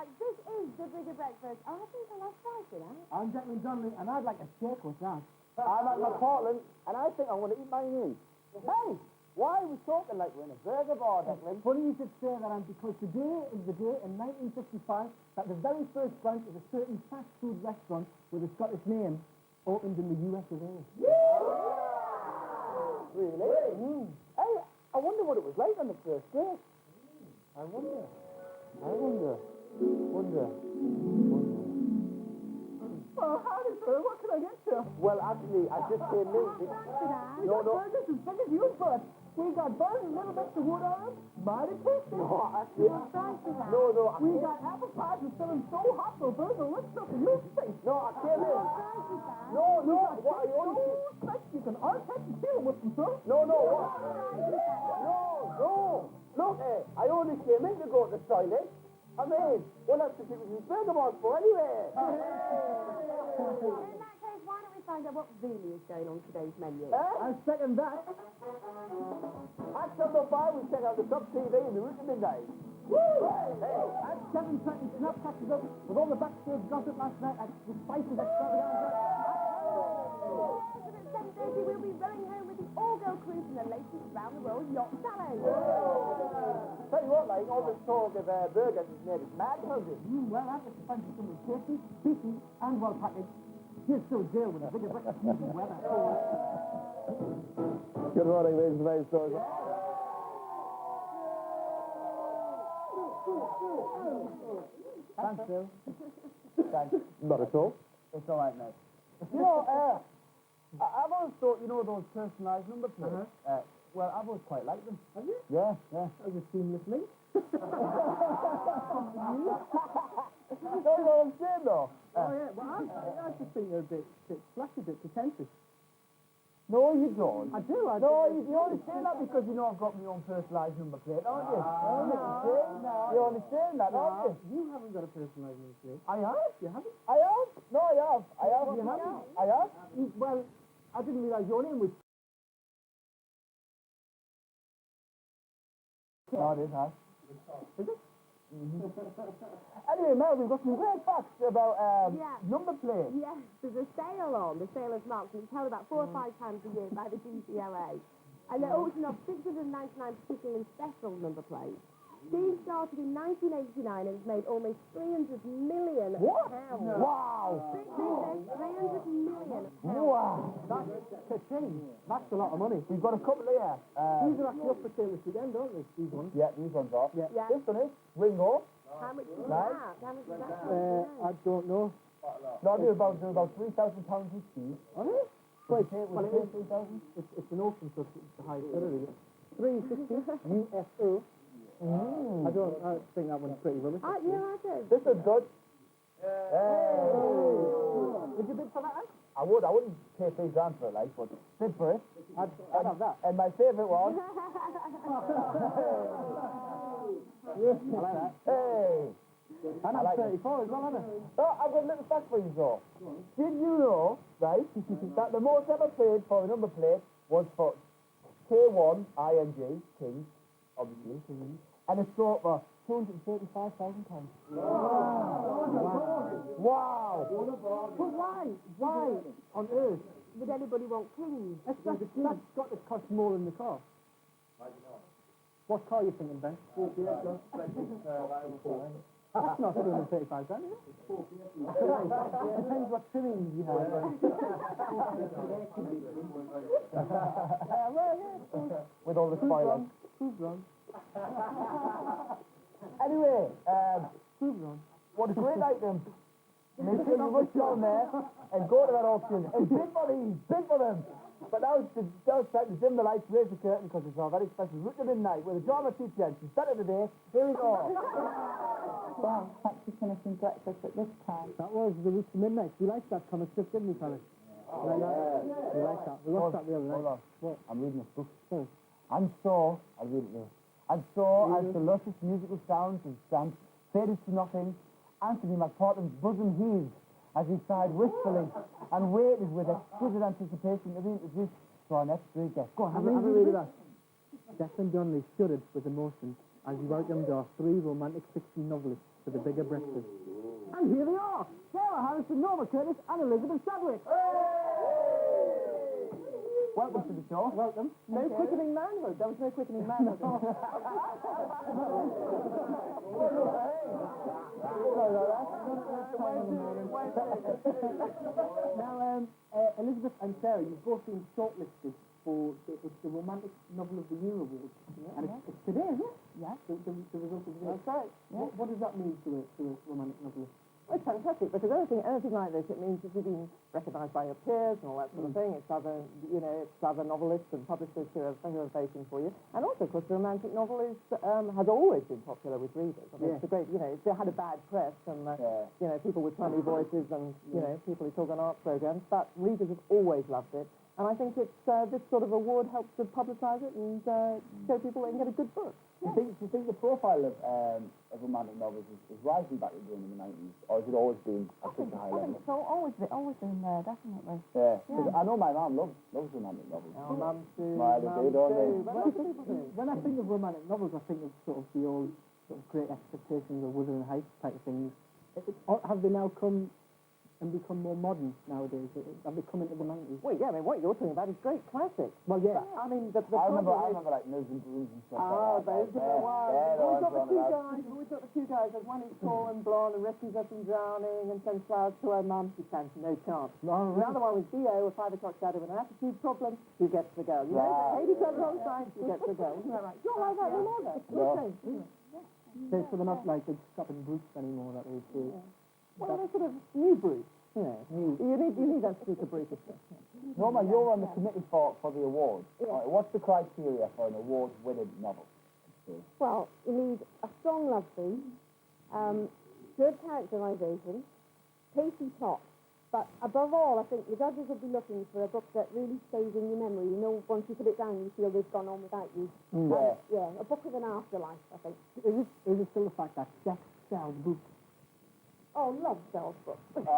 Right, this is the bigger breakfast. Oh, I think I like Saucy now. I'm Declan Donnelly, and I'd like a shake with that. I'm at McPortland, and I think I want to eat mine in. Hey, why are we talking like we're in a burger bar, Declan? Funny you should say that, Ant, because today is the day in 1955 that the very first branch of a certain fast food restaurant with a Scottish name opened in the US of A. Really? Hey, I wonder what it was like on the first day. I wonder. Oh, howdy, sir. What can I get you? Well, actually, I just came in. We got burgers as big as you, bud. We got buns, little bits of wood on them. Mighty tasty. No, actually, no. We got apple pies that's filling so hot they'll burn the lips up in your face. No, I came in. No, what are you on? You can untouch and feel with them, sir. No, what? No. Look, I only came in to go to the toilet. I mean, what else to do with these burger bars for anyway? In that case, why don't we find out what really is going on today's menu? I second that. At number 5, we check out the top TV in the route to midnight. Woo! At 7:20, Snap catches up with all the backstage gossip last night at the Spices Extravaganza. At 7:30, we'll be running home with the all-girl cruise and the latest round-the-world yacht challenge. Tell you what, like, all this talk of burgers is made us mad, hasn't it? Well, I get to fancy something tasty, beefy, and well-packaged. Here's Phil Dale with a bigger breakfast easy weather. Good morning, ladies and gentlemen. Thanks, Phil. Thanks. Not at all. It's all right, mate. You know, I've always thought, you know, those personalised number plates. Well, I've always quite liked them. Have you? Yeah. As a seamless link. You know what I'm saying, though? Oh, yeah. Well, I just think they're a bit flashy, a bit pretentious. No, you don't. I do. No, you only say that because you know I've got my own personalised number plate, aren't you? You're only saying that, aren't you? You haven't got a personalised number plate. I have. You haven't? I have. No, I have. You haven't? I have. Well, I didn't realise your name was... No, it is, huh? Is it? Anyway, Mel, we've got some great facts about number plates. Yes, there's a sale on, the sale of marks, and it's held about 4 or 5 times a year by the GCLA. And they're auctioning off 699 particular and special number plates. These started in 1989 and has made almost 300 million pounds. Wow! 300 million pounds. Wow! That's a lot of money. We've got a couple here. These are actually up for sale this weekend, don't they, these ones? Yeah, these ones are. Yeah. Yeah. This one is Ringo. How much is that? How much is that? I don't know. No, they're about £3,000 each piece. Are they? Would you pay 3,000? It's an auction, so it's the highest bidder, is it? 360 USO. I think that one's pretty rubbish. Yeah, I do. This is good. Hey! Would you bid for that? I wouldn't pay £3,000 for it, like, but bid for it. I'd have that. And my favourite one. I like that. Hey! And I like 34 as well, isn't it? Oh, I've got a little fact for you, though. Did you know, right, that the most ever paid for a number plate was for K1, ING, King, obviously, and it sold for £235,000. Wow! But why? Why on earth Would anybody want kings? That's got to cost more than the car. What car are you thinking, Ben? That's not 235 grand, is it? Depends what trimmings you have. With all the spoilers. Who's wrong? Anyway, Who's wrong? what a great item. Make sure you rush down there and go to that auction and bid for these, bid for them. But now it's time to dim the lights, raise the curtain, because it's our very special Route to Midnight with a drama teacher. She's better today. Here we go. Wow, actually finishing breakfast at this time. That was the Route to Midnight. We liked that comic strip, didn't we, fellas? Like that? We liked that. We watched that the other night. Hold on. What? I'm reading this book. Oh. And so, I'll read it now. And so, as the luscious musical sounds and stamps faded to nothing, Anthony McPartlin's bosom heaved as he sighed wistfully and waited with exquisite anticipation to be introduced to our next great guest. Go on, Have a read of that. Declan Donnelly shuddered with emotion as he welcomed our 3 romantic 16 novelists for the bigger breakfast. And here they are, Sarah Harrison, Norma Curtis, and Elizabeth Chadwick. Welcome to the show. Welcome. No quickening manhood. There was no quickening manhood. Now, Elizabeth and Sarah, you've both been shortlisted for it's the Romantic Novel of the Year Award, and it's today, isn't it? Yeah. The result of the That's right. What does that mean to a romantic novelist? It's fantastic because anything like this, it means that you've been recognised by your peers and all that sort of thing. It's other novelists and publishers who are voting for you. And also, of course, the romantic novel has always been popular with readers. I mean, it's a great, it's had a bad press from, people with funny voices and, people who talk on art programmes, but readers have always loved it. And I think it's this sort of award helps to publicise it and show people they can get a good book. Do you think the profile of romantic novels is rising back again in the 90s, or has it always been at such a high I level? think so. Always been there, definitely. Yeah. I know my mum loves romantic novels. Oh, mums do. Well, they do, don't they? But lots of people do. When I think of romantic novels, I think of sort of the old sort of Great Expectations or Wuthering Heights type of things. Have they now come and become more modern nowadays? Have they come into the 90s? Well, yeah, I mean, what you're talking about is great classics. Well, yeah. I mean, the I remember problem is... like Mills and Brooms and stuff those like that. are the ones. Yeah, We've got the two guys. There's one who's tall and blonde and rescues us from drowning and sends flowers to her mum. She stands no chance. Another one was Theo, a 5 o'clock shadow with an attitude problem. Who gets the girl? You know, Katie comes on side, she gets the girl. Isn't that right? Not like that anymore, though. So they're not like the Scotland Brutes anymore that they do. Well, they're sort of new brutes. You need that super brutish stuff. Norma, you're on the committee for the awards. Yeah. Right, what's the criteria for an award-winning novel? Well, you need a strong love theme, good characterisation, pacey plot, but above all, I think the judges will be looking for a book that really stays in your memory. You know, once you put it down, you feel they've gone on without you. Yeah. A book with an afterlife, I think. Is it still the fact that sex sells books? Oh, love sells books. That's that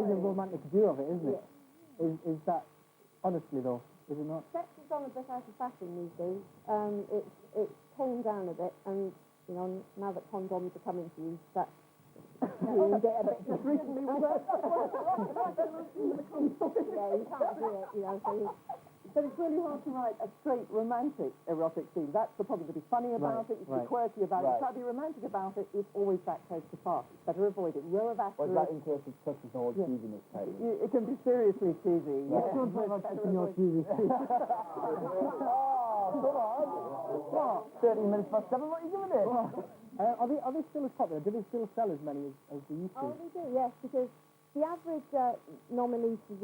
is a romantic view of it, isn't it? Is that, honestly though, is it not? Sex is on a bit out of fashion these days. It's toned down a bit, and now that condoms are coming to use, that you get a bit just recently with that. Yeah, you can't do it, But it's really hard to write a straight romantic erotic scene. That's the problem. To be funny about it, you can be quirky about it. Try to be romantic about it, it's always backwards to far. Better avoid it. Row of Was asterisks. that in case it touches the whole cheesiness type? It can be seriously cheesy. Don't talk about touching your cheesy. Come on. 30 minutes past 7, what are you doing there? Are they still as popular? Do they still sell as many as they used to? Oh, they do, yes, because the average nominee for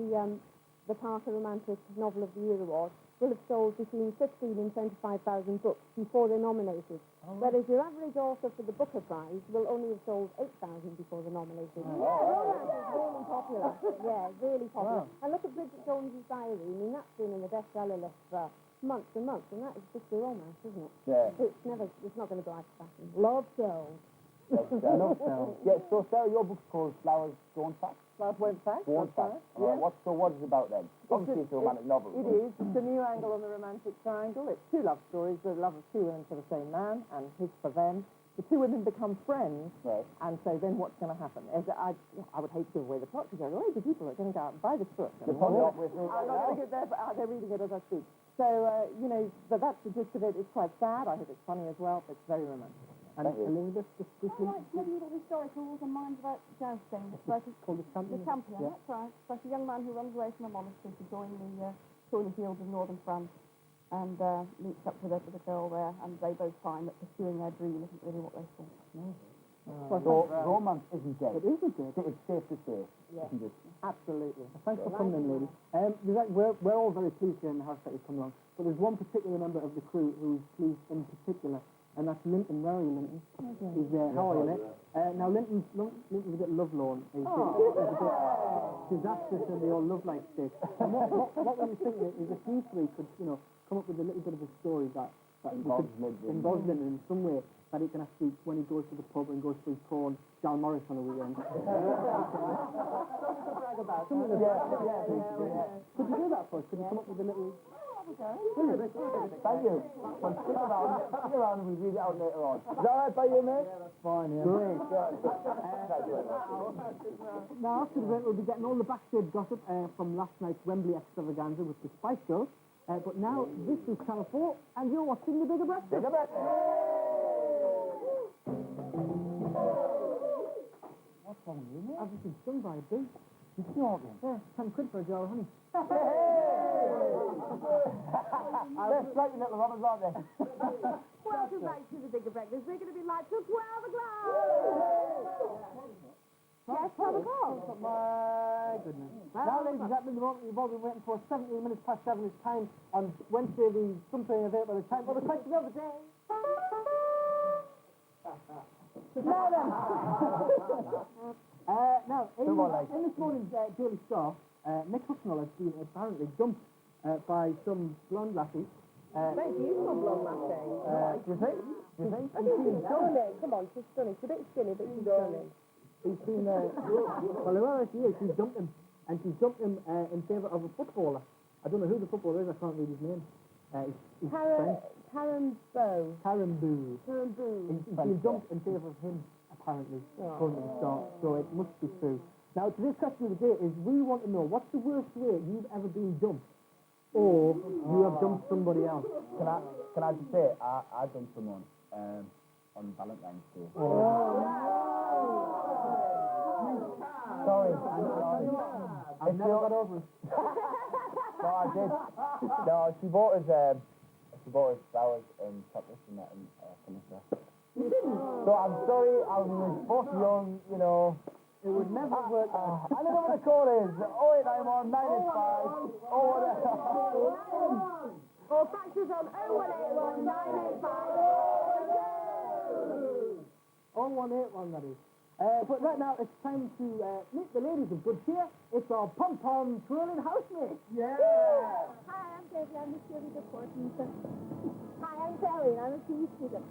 the Parker Romantic Novel of the Year Award will have sold between 15 and 25,000 books before they're nominated. Whereas your average author for the Booker Prize will only have sold 8,000 before they're nominated. Romance is really popular. Yeah, really popular. And look at Bridget Jones's Diary. I mean, that's been in the bestseller list for months and months, and that is just a romance, isn't it? Yeah. It's not going to go out of fashion. Love sells. Love sells. Yeah, so Sarah, your book's called Flowers Grown Fast. Flowers won't fast. What is it about then? Obviously it's a romantic novel. It is. It's a new angle on the romantic triangle. It's two love stories, the love of two women for the same man, and his for them. The two women become friends, and so then what's going to happen? I would hate to give away the plot because loads of people are going to go out and buy this book. You're probably not with me I'm right not now. going to get there, but they're reading it as I speak. So, but that's the gist of it. It's quite sad. I hope it's funny as well, but it's very romantic. And Elizabeth, just I like medieval historicals and mine's about jousting. It's like called The Champion. The Champion, that's right. It's like a young man who runs away from a monastery to join the fields of northern France and meets up with a girl there, and they both find that pursuing their dream isn't really what they thought. So romance isn't dead. It isn't dead. It's safe to say, isn't it? Absolutely. Thanks for coming in, ladies. We're all very pleased here in the house that you've come along, but there's one particular member of the crew who's pleased in particular, and that's Linton. Where are you, Linton? He's there. How are you, mate? Now, Linton's a bit lovelorn. He's a bit disastrous in the old love life stage. And what were you thinking is if you three could, come up with a little bit of a story that involves Linton in some way, that he can actually, when he goes to the pub and goes for his prawn, John Morris on a weekend. Could you do that for us? Could you come up with a little... Thank you. Well, stick around and we'll read it out later on. Is that all right by you, mate? That's fine, yeah. Great. Now, after the break, we'll be getting all the backstage gossip from last night's Wembley extravaganza with the Spice Girls. But now, this is Channel 4, and you're watching The Bigger Breakfast. Bigger Breakfast. What's wrong with you, mate? I've just been stung by a bee. You're snorting. Yeah, 10 quid for a jar of honey. They're striking little robbers, aren't they? Welcome back to The Bigger Breakfast. We're going to be live till 12 o'clock. Yes, 12 o'clock. My goodness. Now, ladies and gentlemen, the moment you've all been waiting for, 17 minutes past 7 is time on Wednesday, the something available at the time for the question of the day. Now then. Now, in this morning's Daily Star, Nick Hucknall has been apparently dumped by some blonde lassie. Very beautiful blonde lassie. Do you think? I think she's stunning. Come on, she's stunning. She's a bit skinny, but she's stunning. He's been, well, whoever she is, she's dumped him. And she's dumped him in favour of a footballer. I don't know who the footballer is, I can't read his name. He's French. Tarambo. Tarambu. Tarambu. He's been dumped in favour of him, apparently, according to the Star. So it must be true. Now, today's question of the day is, we want to know, what's the worst way you've ever been dumped? Or you have dumped somebody else? Can I just say, I dumped someone on Valentine's Day. Sorry. I've never got over it. No, I did. No, she bought us flowers and chocolates and that and furniture. You didn't? So I'm sorry, I was both young, you know. It would never work out. I don't know what the call is. 0891 985. Oh, whatever. Or fax us on 0181 985. 0181, that is. But right now, it's time to meet the ladies of good cheer. It's our pom-pom twirling housemates. Yeah! Hi, I'm David. I'm the cheerleader coordinator. Hi, I'm Kelly. I'm a PE student.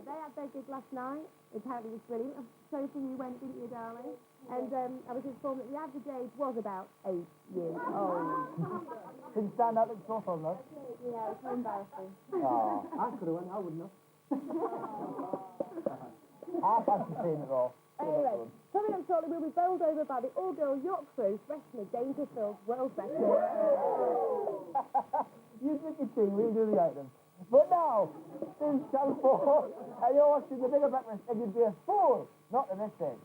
They had their gig last night. Apparently it was brilliant. Sophie, you went, didn't you, darling? And I was informed that the average age was about 8 years old. Didn't stand out at the sofa, love. Yeah, it's so embarrassing. Oh, I could have went, I wouldn't have. I fancy seeing it all. Anyway, coming up shortly, we'll be bowled over by the all-girl yacht crew, wrestling a danger-filled world record. You did your thing, we do the items. But now, this is Channel 4, and you're watching The Bigger Breakfast, and you'd be a fool not to miss it.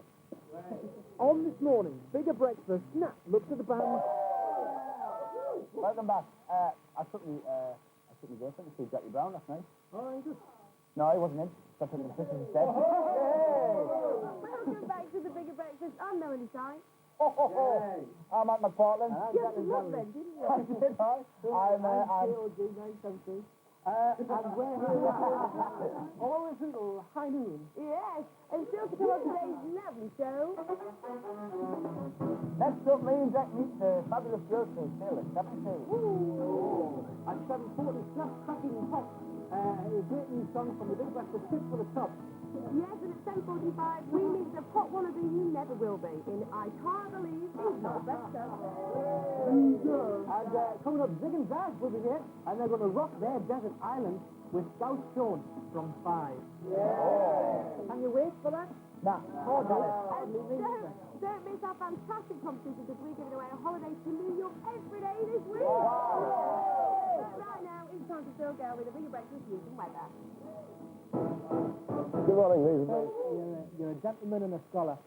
On this morning, Bigger Breakfast, Snap looked at the band. Welcome back. I took my girlfriend to see Jackie Brown last night. Oh, good. No, he wasn't in. So I took my sister instead. Hey! Welcome back to The Bigger Breakfast. I'm Melanie Sykes. Ho, ho, ho. I'm at McPartland. You had some love then, didn't you? I did, right? I'm KOG 973. And we're here with always little high noon. Yes, and still to come on today's lovely show. Next up, me and Jack meet the fabulous girls who sail at 72. At 7:40, Snap Cracking Pop. A great new song from the Big Breakfast, Tip for the Top. Yes, and at 10:45, we meet the pop wannabe you never will be in I Can't Believe It's Not Better. And coming up, Zig and Zag will be here, and they're going to rock their desert island with Scout Sean from 5. Yeah. Can you wait for that? Nah, oh, darling. And don't miss our fantastic competition because we're giving away a holiday to New York every day this week. Wow. But right now, it's time to still go with a Bigger Breakfast news and weather. Good morning, ladies and gentlemen. You're a gentleman and a scholar.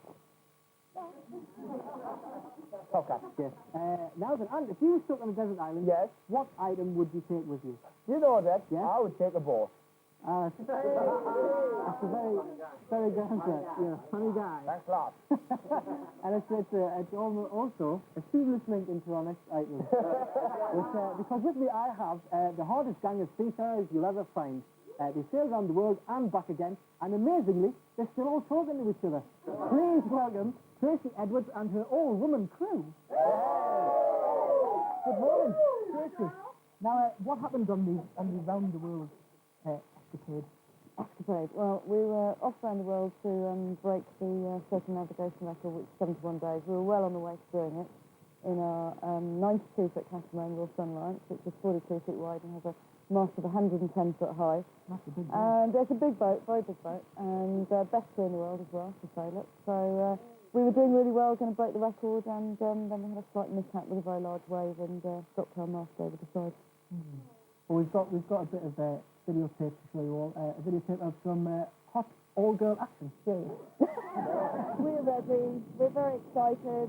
Okay. Yes. Now then, and if you were stuck on a desert island, Yes. what item would you take with you? You know that. Yeah? I would take a boat. That's a very, very good answer. You're a funny guy. Thanks a lot. And it's also a seamless link into our next item. Because with me I have the hardest gang of seafarers you'll ever find. They sail around the world and back again, and amazingly, they're still all talking to each other. Please welcome Tracy Edwards and her all-woman crew. Good morning, Tracy. Now, what happened on the round the world escapade? Escapade. Well, we were off around the world to break the circumnavigation record, which is 71 days. We were well on the way to doing it. in our 92-foot catamaran, Royal Sunlight, which is 42 feet wide and has a mast of 110 foot high. That's a big boat. And it's a big boat, very big boat, and best crew in the world as well to sail it. So we were doing really well, going to break the record, and then we had a slight mishap with a very large wave and dropped our mast over the side. Well, we've got a bit of videotape to show you all. A videotape of some hot all-girl action. We're ready. We're very excited.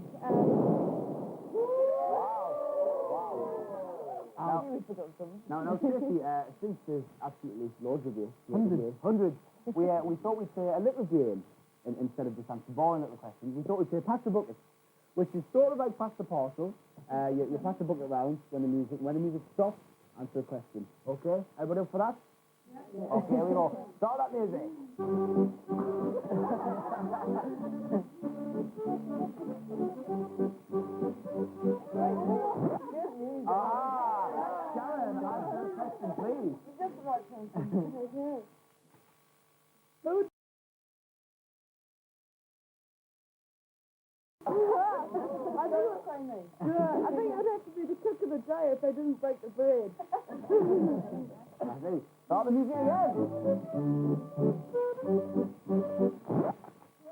Now, seriously, since there's absolutely loads of you, Hundreds. we thought we'd play a little game instead of just answering boring little questions. We thought we'd play Pass the Bucket, which is sort of like Pass the Parcel. You pass the bucket round when the music stops, answer a question. Okay? Everybody up for that? Yeah. Okay, here we go. Start that music. Sharon, answer the question, please. Just the right person. I know what I mean. Yeah, I think I'd have to be the cook of the day if they didn't break the bread. I see. Start the music again.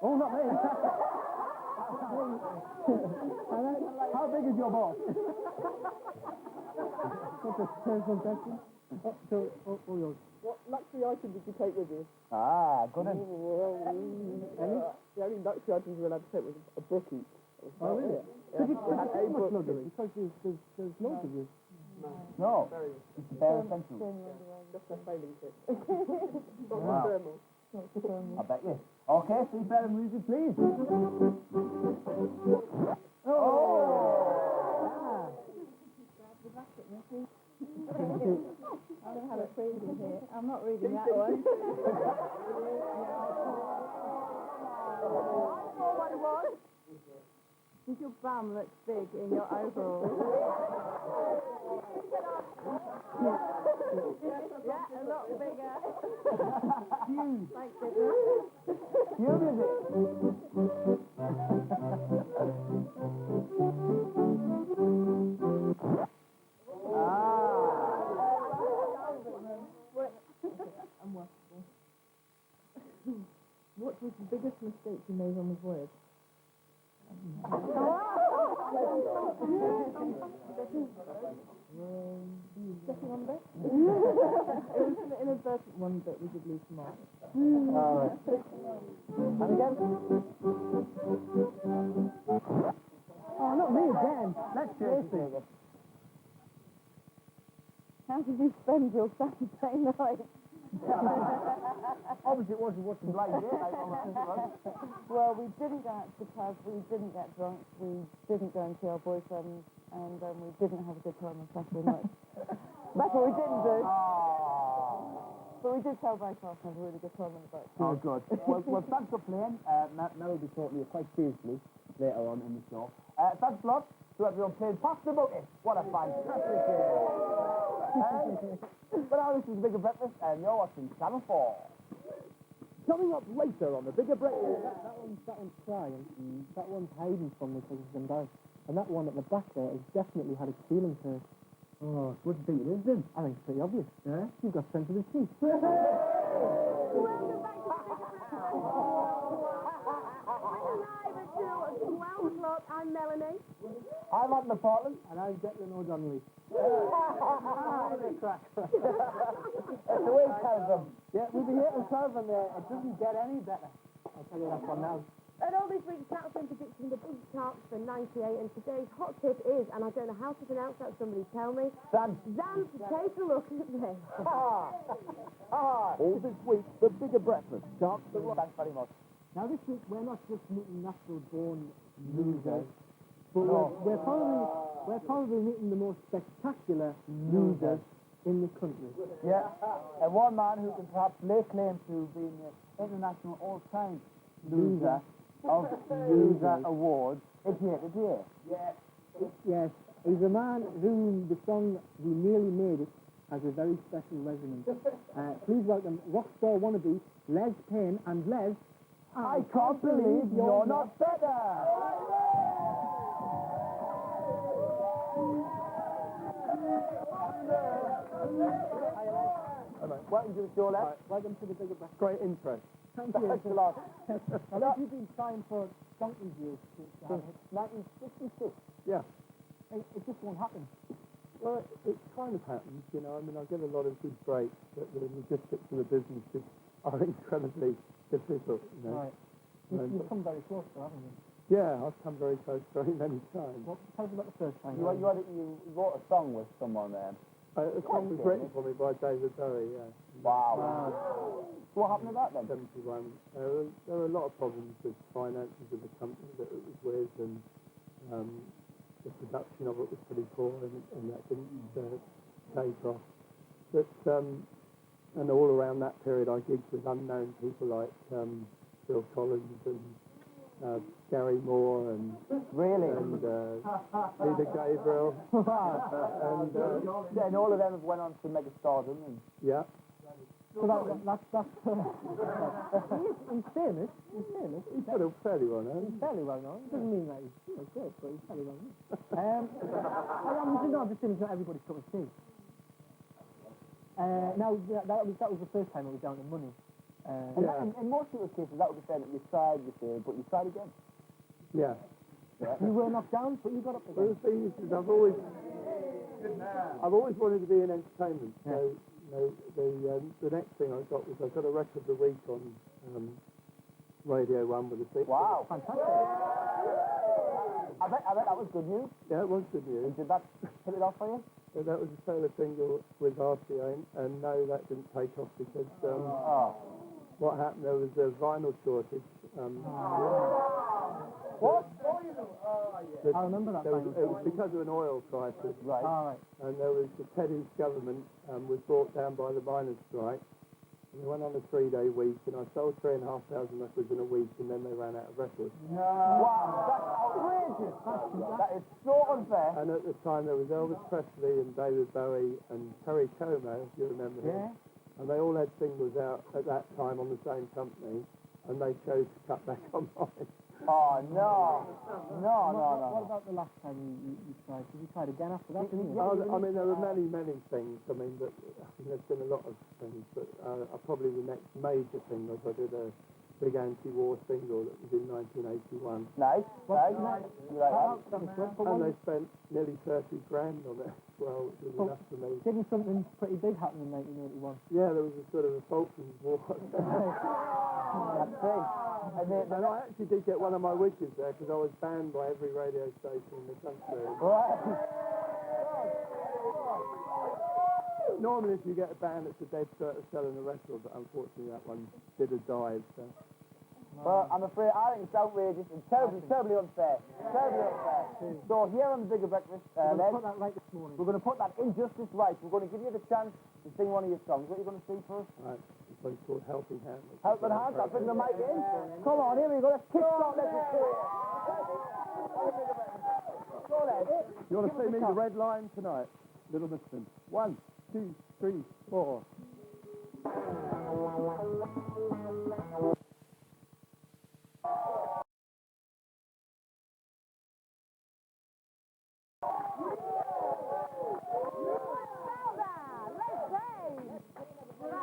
Oh, not me. How big is your boss? What's a personal question? Oh, yours. What luxury item did you take with you? Good one. The only luxury items we were allowed to take was a book each. Oh, really? Yeah, Did you we had a take much book luggage? each. Because there's loads of you. No, it's the bare essentials. Just a sailing kit. Wow. Thermal. I bet you. Okay, see better music, please. I don't have a freebie here. I'm not reading that one. Does your bum look big in your overalls? Yeah, a lot bigger. Huge. Thank goodness. Cue music. What was the biggest mistake you made on the voyage? Stepping on deck? It was an inadvertent one that we did lose the mark. And again. Oh, not me again. Let's seriously take it. How did you spend your Saturday night? Obviously, it wasn't watching Blind Date like all the rest of us. Well, we didn't go out to the pub, we didn't get drunk, we didn't go and see our boyfriends, and we didn't have a good time on Saturday night. That's what we didn't do. But we did celebrate ourselves and have a really good time on the boat. Oh, good. Well, thanks for playing. Mel will be talking to you quite seriously later on in the show. Thanks a lot to everyone playing Pass the Bucket. What a fantastic game. But now this is The Bigger Breakfast, and you're watching Channel 4. Coming up later on the Bigger Breakfast. That one's crying. That one's hiding from me because he's embarrassed. And that one at the back there has definitely had a feeling to it. Oh, what do you think it is then? I think it's pretty obvious. Yeah? You've got sensitive teeth. Welcome back to the Bigger Breakfast. We're live at 12 o'clock. I'm Melanie. I'm Ant Dec. And I'm Declan O'Donnelly. That's the way it tells them. Yeah, we'll be here till 12 and it doesn't get any better. I'll tell you that one now. And all this week, Cat's been predicting the big tarts for 98, and today's hot tip is, and I don't know how to pronounce that, somebody tell me. Zan. Take a look at this. All this week, The Bigger Breakfast. Thanks very much. Now this week we're not just meeting natural born losers, but No. we're probably meeting the most spectacular losers in the country. Yeah, and one man who can perhaps lay claim to being the international all-time loser of Loser Awards is here. Yes, he's a man whom the song We Nearly Made It has a very special resonance. Please welcome rockstar wannabe Les Payne. And Les, I can't believe you're not better. Welcome to the show, Les. Welcome to the bigger breakfast. Great interest. Thank you. Thanks a lot. Now, you've been trying for donkey's years since 1966. Yeah. it just won't happen. Well, it kind of happens, you know. I mean, I get a lot of good breaks, but the logistics of the business are incredibly difficult, you know. Right. You've come very close to, haven't you? Yeah, I've come very close very many times. Well, tell us about the first time. You wrote a song with someone there. A song was written for me by David Bowie, yeah. Wow. So what happened to that then? 71. There were a lot of problems with finances of the company that it was with, and the production of it was pretty poor, and that didn't take off. But and all around that period, I gigged with unknown people like Phil Collins and Gary Moore and Peter Gabriel, and all of them have went on to mega stardom. And yeah. So that's he's famous. He's famous. He's fairly well known. He's fairly well known. It doesn't mean that he's good, but he's fairly well known. I'm just saying it's not everybody's cup of tea. Now, that was the first time it was down to money. In most people's cases, that would be saying that you tried, but you tried again. Yeah. You were knocked down, but you got up Well, again. the thing is, I've always wanted to be in entertainment. So, you know, the next thing I got was I got a record of the week on Radio 1 with a six. Wow. Fantastic. I bet that was good news. Yeah, it was good news. Did that hit it off for you? So that was a solo single with RCA, and no, that didn't take off because what happened, there was a vinyl shortage. What? I remember that. It was because of an oil crisis. Right. All right. And there was the Teddy's government was brought down by the miners' strike. And we went on a 3-day week, and I sold 3,500 records in a week, and then they ran out of records. No. Wow, that's outrageous. That is so unfair. And at the time, there was Elvis Presley and David Bowie and Perry Como, if you remember him. Yeah. And they all had singles out at that time on the same company, and they chose to cut back on mine. Oh, no. No. What about the last time you tried? Did you try it again after that, didn't you? I mean, there were many things. I mean, there's been a lot of things, but probably the next major thing was I did a big anti-war single that was in 1981. Nice. You like that? And they spent nearly 30 grand on it as well, which was enough for me. Didn't something pretty big happen in 1981? Yeah, there was a sort of a Falklands War. That's great. And I actually did get one of my wishes there because I was banned by every radio station in the country. Right. Normally, if you get a band, it's a dead cert of selling a record, but unfortunately, that one did a dive. So. Well, I'm afraid I think it's outrageous and terribly unfair. Terribly unfair. So here on the Bigger Breakfast, We're Les, going to put that right this morning. we're going to put that injustice right. We're going to give you the chance to sing one of your songs. What are you going to sing for us? Right, it's one called Helping Hand. Helping Hands. I'll bring the mic in. Come on, here we go. Let's kick start. Let's do it. Go, Les. You want to see me the red line tonight? Little Mixon. 1, 2, 3, 4.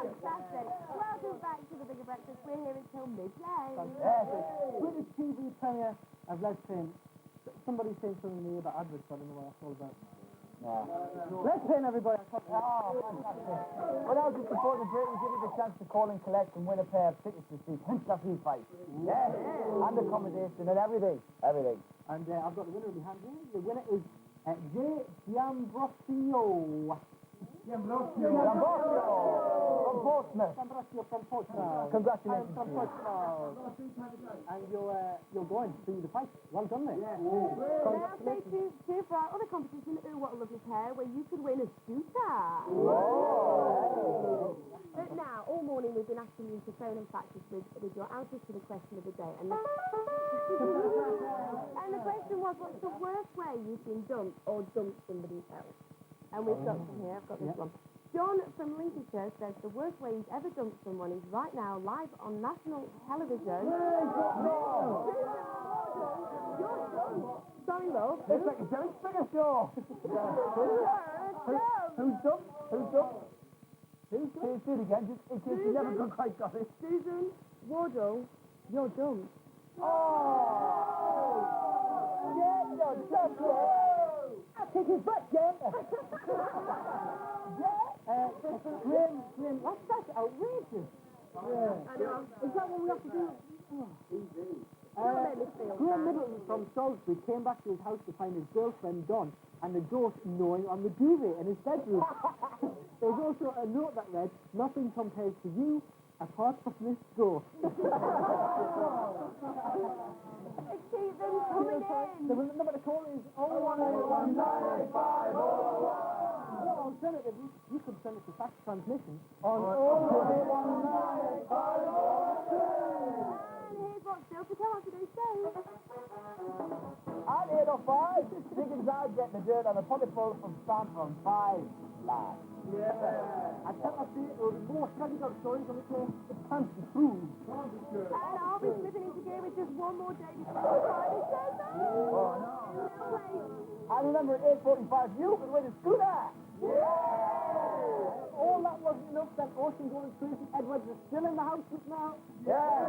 Fantastic. Welcome back to the Bigger Breakfast. We're here until midday. British TV premiere of Les Payne. Somebody saying something to me about adverts. I don't know what that's all about. Les Payne, everybody. Oh, fantastic. Well, now just before the break, we give you the chance to call and collect and win a pair of tickets to see Titanic fight. Yes. And accommodation and everything. Everything. And I've got the winner behind me. The winner is J. Giambrosio. Giambrosio. From Portsmouth. Giambrosio from Portsmouth. Congratulations. From Portsmouth. And you're going to the fight. Well done, mate. Yeah. Now stay tuned for our other competition, Ooh, What a Lovely Pair, where you could win a scooter. Whoa. But now, all morning we've been asking you to phone and fax us with your answers to the question of the day. And the question was, what's the worst way you've been dumped or dumped somebody else? And we've got some here, I've got this one. John from Lincolnshire says the worst way he's ever dumped someone is right now live on national television. Sorry, love. It's like a Jerry Springer show. Who's dumped? Do it again, just in case you never quite got it. Susan, Wardle, you're drunk. Oh! Jen, you're drunk, Jen! I'll kick his butt, Jen! Jen? Grim, that's outrageous. Yeah. I know. Is that what we have to do? Don't make me feel Graham bad. Middleton from Salisbury came back to his house to find his girlfriend Dawn and the ghost gnawing on the duvet in his bedroom. There was also a note that read, "Nothing compares to you apart from this ghost." Keep them coming in. The number to call is 018198501. Alternatively, you could send us a fax transmission on 018198502. And here's what's still to come after this show. I'm 805. Dickens out getting the dirt on a pocket full from Sam from 5 Live. Yeah. I cannot see it. There will be more Shaggy Dog stories on the play. It's time to prove. And I'll be slipping into gear with just one more day before Friday show. Oh, no. I remember at 8:45, you could win a scooter. All that wasn't enough. That Ocean Golden Tracy Edwards is still in the house just now. Yeah.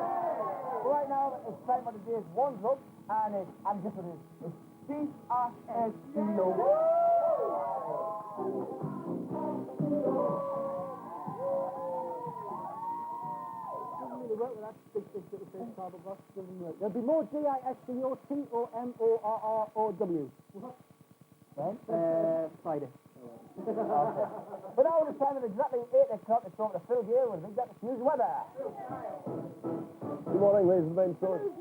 Right now, it's time for the day's one's up, and I'm just what it is. It's CRSCO. Doesn't really work with that big little face cardboard box. Doesn't work. There'll be more DISCOTOMORROW. Friday. Okay. But now it's time at exactly 8 o'clock. It's over to Phil here with Big Dr. News Weather. Good morning, ladies and gentlemen.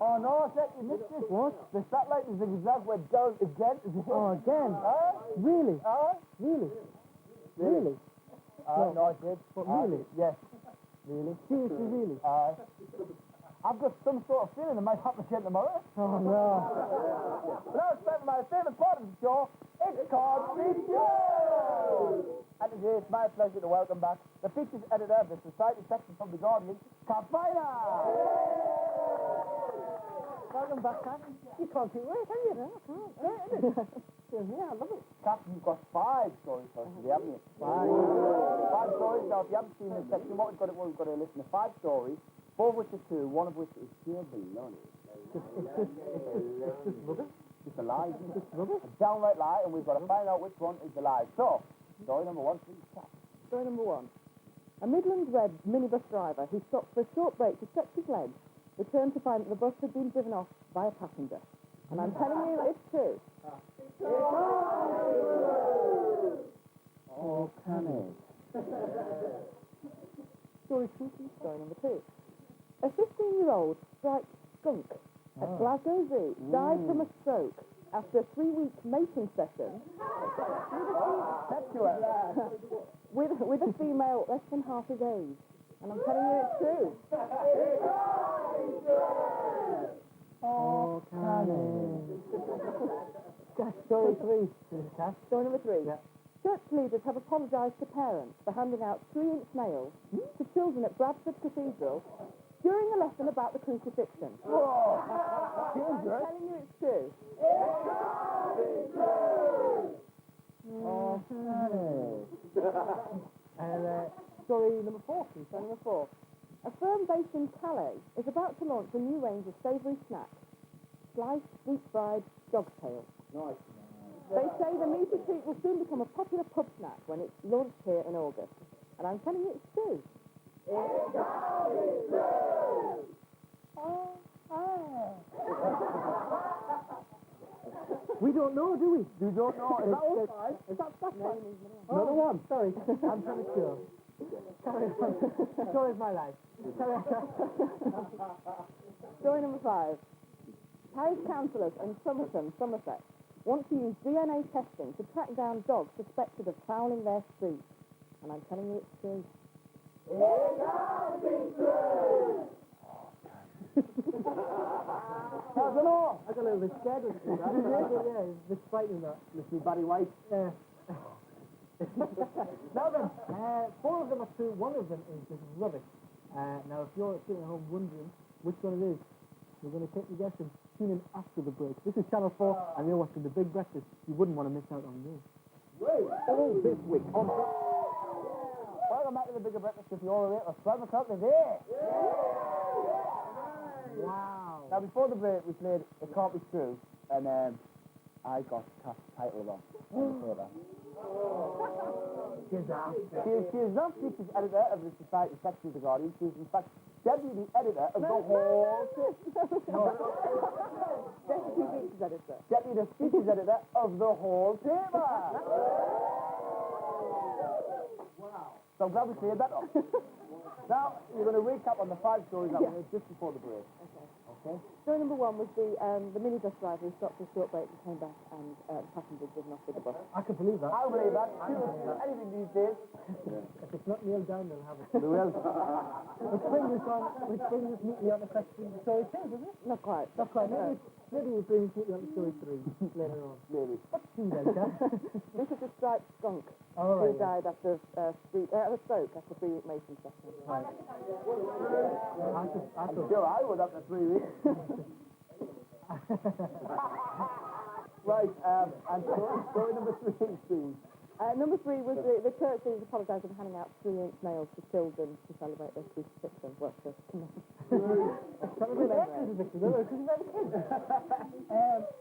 Oh no, I said you missed this. What? The satellite is exact where down again. Oh, again? Really? Really? Really? No, I did. But really? Yes. Really? Seriously, really? I've got some sort of feeling it might happen again tomorrow. Oh, no. But now it's time for my favourite part of the show. It's called Review! And today it's my pleasure to welcome back the features editor of the Society section from The Guardian, Carfina! Welcome back, Cat. You can't keep away, can you? No, I can't. Yeah, I love it. Captain, you've got 5 stories for us today, haven't you? 5 stories. Now, if you haven't seen this section, what we've got to listen to 5 stories, 4 of which are true, 1 of which is pure baloney. It's just rubbish. Just a lie, isn't it? It's rubbish. A downright lie, and we've got to find out which one is the lie. So, story number 1, please, Cap. Story number 1. A Midland Red minibus driver who stopped for a short break to stretch his legs returned to find that the bus had been driven off by a passenger. And I'm telling you, it's true. Oh, can it? Story 2, please. Story number 2. A 15-year-old striped skunk at Glasgow Zoo died from a stroke after a 3-week mating session with a female less than half his age. And I'm telling you, it's true. Oh, can Story 3. Story number 3. Yeah. Church leaders have apologised to parents for handing out 3-inch nails to children at Bradford Cathedral during a lesson about the crucifixion. Whoa! I'm telling you, it's true. Oh, can And story number 4, please. Story number 4. A firm based in Calais is about to launch a new range of savoury snacks. Sliced, deep-fried dog's tail. Nice. They say the meaty treat will soon become a popular pub snack when it's launched here in August. And I'm telling you, it's true. We don't know, do we? You don't know. Is that all 5? Is that fine? Another one. Sorry. I'm premature. Carry on. Story's my life. Carry on. Story number 5. Parish councillors in Somerton, Somerset, want to use DNA testing to track down dogs suspected of prowling their streets. And I'm telling you, it's true. I don't know. I got a little bit scared of it. Yeah, it's a bit frightening, that. Listen, Barry White. Now then, 4 of them are true, 1 of them is just rubbish. Now, if you're sitting at home wondering which one it is, We're going to take your guess and tune in after the break. This is Channel 4, and you're watching The Big Breakfast. You wouldn't want to miss out on this. All this week on... Welcome back to The Bigger Breakfast. If you're all awake, it's 12 o'clock today. Wow. Now, before the break, we played It Can't Be True, and I got cast title of that. She is not featured editor of the Society section of the Guardian. She is, in fact, deputy editor of the whole... Deputy features editor. Deputy features editor of the whole paper. So I'm glad we cleared that up. Now, we're going to recap on the 5 stories that we made just before the break. Okay. Story number 1 was the minibus driver who stopped for a short break and came back, and the passengers driven off with the bus. I can believe that. I believe that. Anything these days. If it's not nailed down, they'll have it. They will. Which brings us neatly on to section story 2, doesn't it? Not quite. Not quite. Maybe we'll bring us neatly on to story 3 later on. Maybe. What's 2 then, Kat? This is a striped skunk All right. who died after a stroke after 3-week Mason session. Right. I'm sure I would after 3 weeks. Right, and story number 3, please. Number 3 was the church leaders apologised for handing out 3-inch nails to children to celebrate their crucifixion. Well, to Celebrate their crucifixion, no, because they're kids.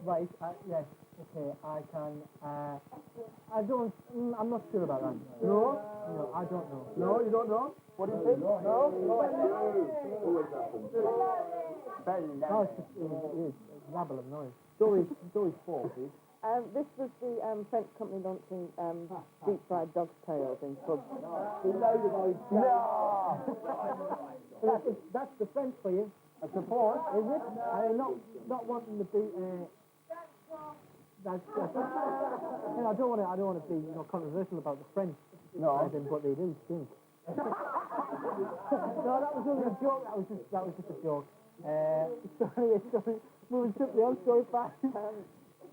Right, yes, okay, I can, I'm not sure about that. No? No, I don't know. No, you don't know? What do you think? No? No, it's just, it is a rabble of noise. Story 4, please. This was the French company launching deep-fried dog's tails in pubs. No! That's the French for you. I suppose. Is it? Not wanting to be, that's you know, I don't want to be, controversial about the French. No. But they do stink. No, that was only a joke. That was just a joke. Moving simply on, story 5.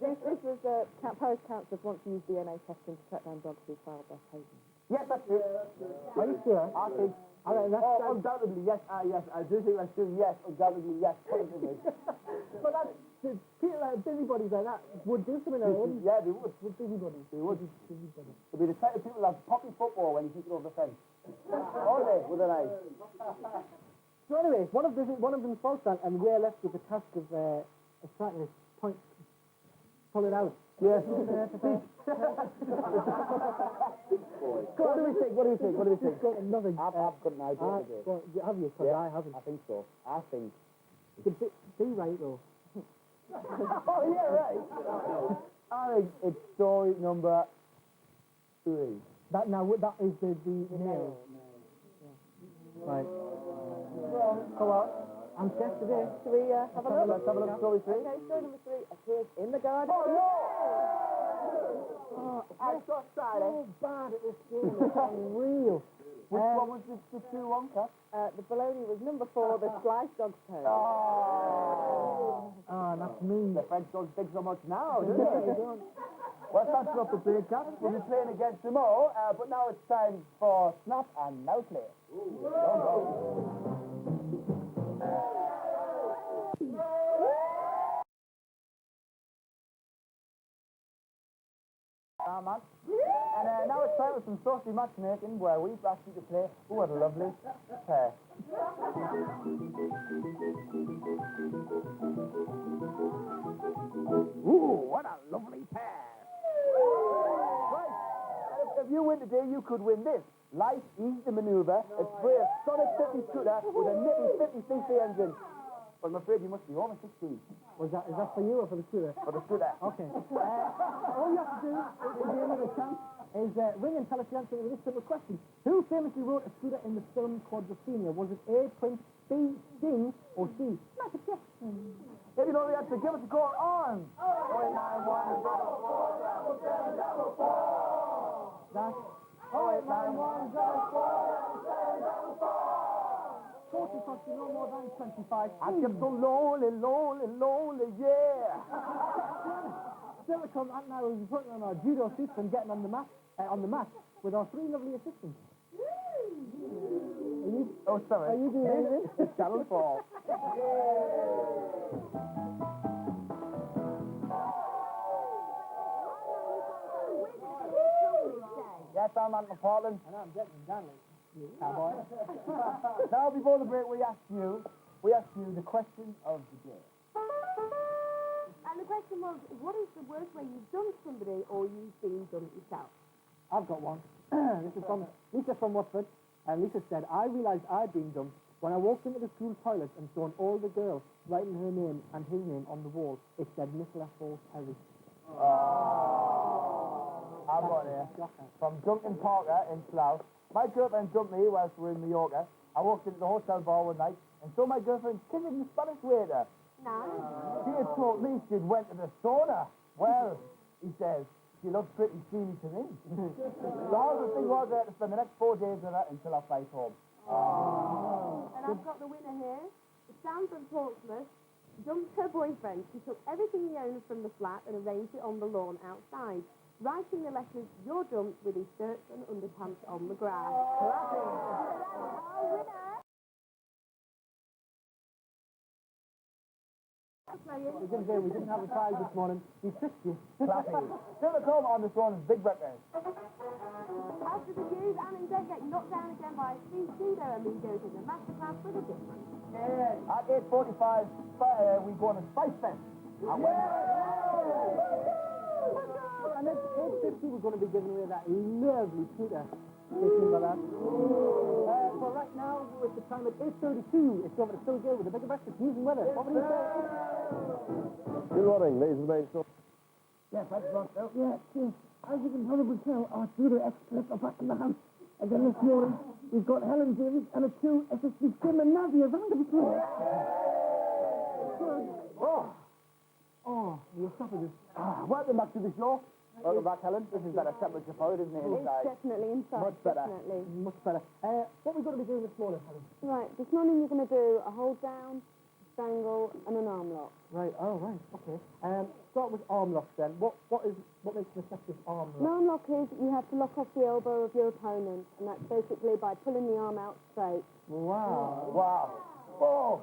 This was Paris councillors want to use DNA testing to track down dogs who filed their patents. Yes, that's it. Are you sure? I think. Undoubtedly, yes. Yes, I do think that's true. Yes, undoubtedly, yes. Positively. But people like busybodies like that would do something like that. Yeah, they would. With busybodies. They would. Busybodies. They'd be the type of people that poppy football when you kick it over the fence. All day, with an eye. So anyway, one of them falls down, and we're left with the task of trying to pull it out. Yes. What do we think? Nothing. I've got an idea today. Well, have you? Because I haven't. I think so. I think. Be right, though. Oh, yeah, right. I think it's story number 3. That is the nail. Right. Come on. I'm set today. Shall we have a look? Let's have a look at story 3. Okay, story number 3 appears in the garden. Oh, no! I'm so sorry. So bad at this game. It's unreal. Which one was the 2-1, Kat? The bologna was number 4, the sliced dog's tail. Oh, that's me. the French don't think so much now, do they? Well, that's up the play, Kat. We'll be playing against tomorrow, but now it's time for Snap and Now Play. Man. And now it's time for some saucy matchmaking, where we've asked you to play Who Had a Lovely Pair. Ooh, what a lovely pair! Right, if you win today, you could win this. Light, easy to manoeuvre, a spray of Sonic 50 scooter with a nippy 50cc engine. But I'm afraid you must be over 16. Is that for you or for the shooter? For the scooter. Okay. All you have to do, if you have a chance, is ring and tell us the answer to this simple question. Who famously wrote a scooter in the film Quadrophenia? Was it A, Prince, B, Sting, or C, Michael Jackson? If you know the answer, give us a call on 089104744. That's 089104744. 40 costs you no more than 25. I kept so lonely, yeah. Still to come, Ant and I will be putting on our judo suits and getting on the mat with our 3 lovely assistants. Oh, sorry. Are you doing anything? Channel 4. soundman McPartland. And I'm Declan Danley, cowboy. Now, before the break, we asked you the question of the day. And the question was, what is the worst way you've dumped somebody or you've been dumped yourself? I've got one. This is from Lisa from Watford. And Lisa said, I realised I'd been dumped when I walked into the school toilet and saw all the girls writing her name and his name on the wall. It said Nicola Falls Harry. I've got here from Duncan Parker in Slough. My girlfriend dumped me whilst we were in Mallorca. I walked into the hotel bar one night and saw my girlfriend kissing the Spanish waiter. No. She had told me she'd went to the sauna. Well, he says, she looks pretty steamy to me. The whole thing was I had to spend the next 4 days with her until our flight home. And I've got the winner here. Sam from Portsmouth dumped her boyfriend. She took everything he owned from the flat and arranged it on the lawn outside, writing the letters, "You're dumped," with his shirts and underpants on the ground. Our winner. We didn't have a prize this morning. We tricked you. Clappy. Still a call on this one is Big Breakfast. After the news, Ant Dec get knocked down again by Steve Judo amigos in the masterclass with a difference. At 8:45, we go on a Spice Fest. And at 8:50 we're going to be giving away that lovely Peter. About that. So right now, with the time at 8:32, it's over to Phil Gill with the Big Breakfast news and weather. What would you say? Good morning, ladies and gentlemen. Yes, that's right, Phil. Yes. As you can probably tell, our Judo experts are back in the house. Again this morning, we've got Helen Davis and a two SSB Kim and Nadia. Round of applause. Oh, you're suffering. Welcome back to the show. Welcome back, Helen. This is better temperature for it, isn't it? It's Inside. definitely inside. Much better. Definitely. Much better. What are we going to be doing this morning, Helen? Right, this morning you're going to do a hold down, a strangle, and an arm lock. Right. Oh, right. Okay. Start with arm locks then. What makes an effective arm An lock? arm lock is you have to lock off the elbow of your opponent, and that's basically by pulling the arm out straight. Wow. Wow. Oh,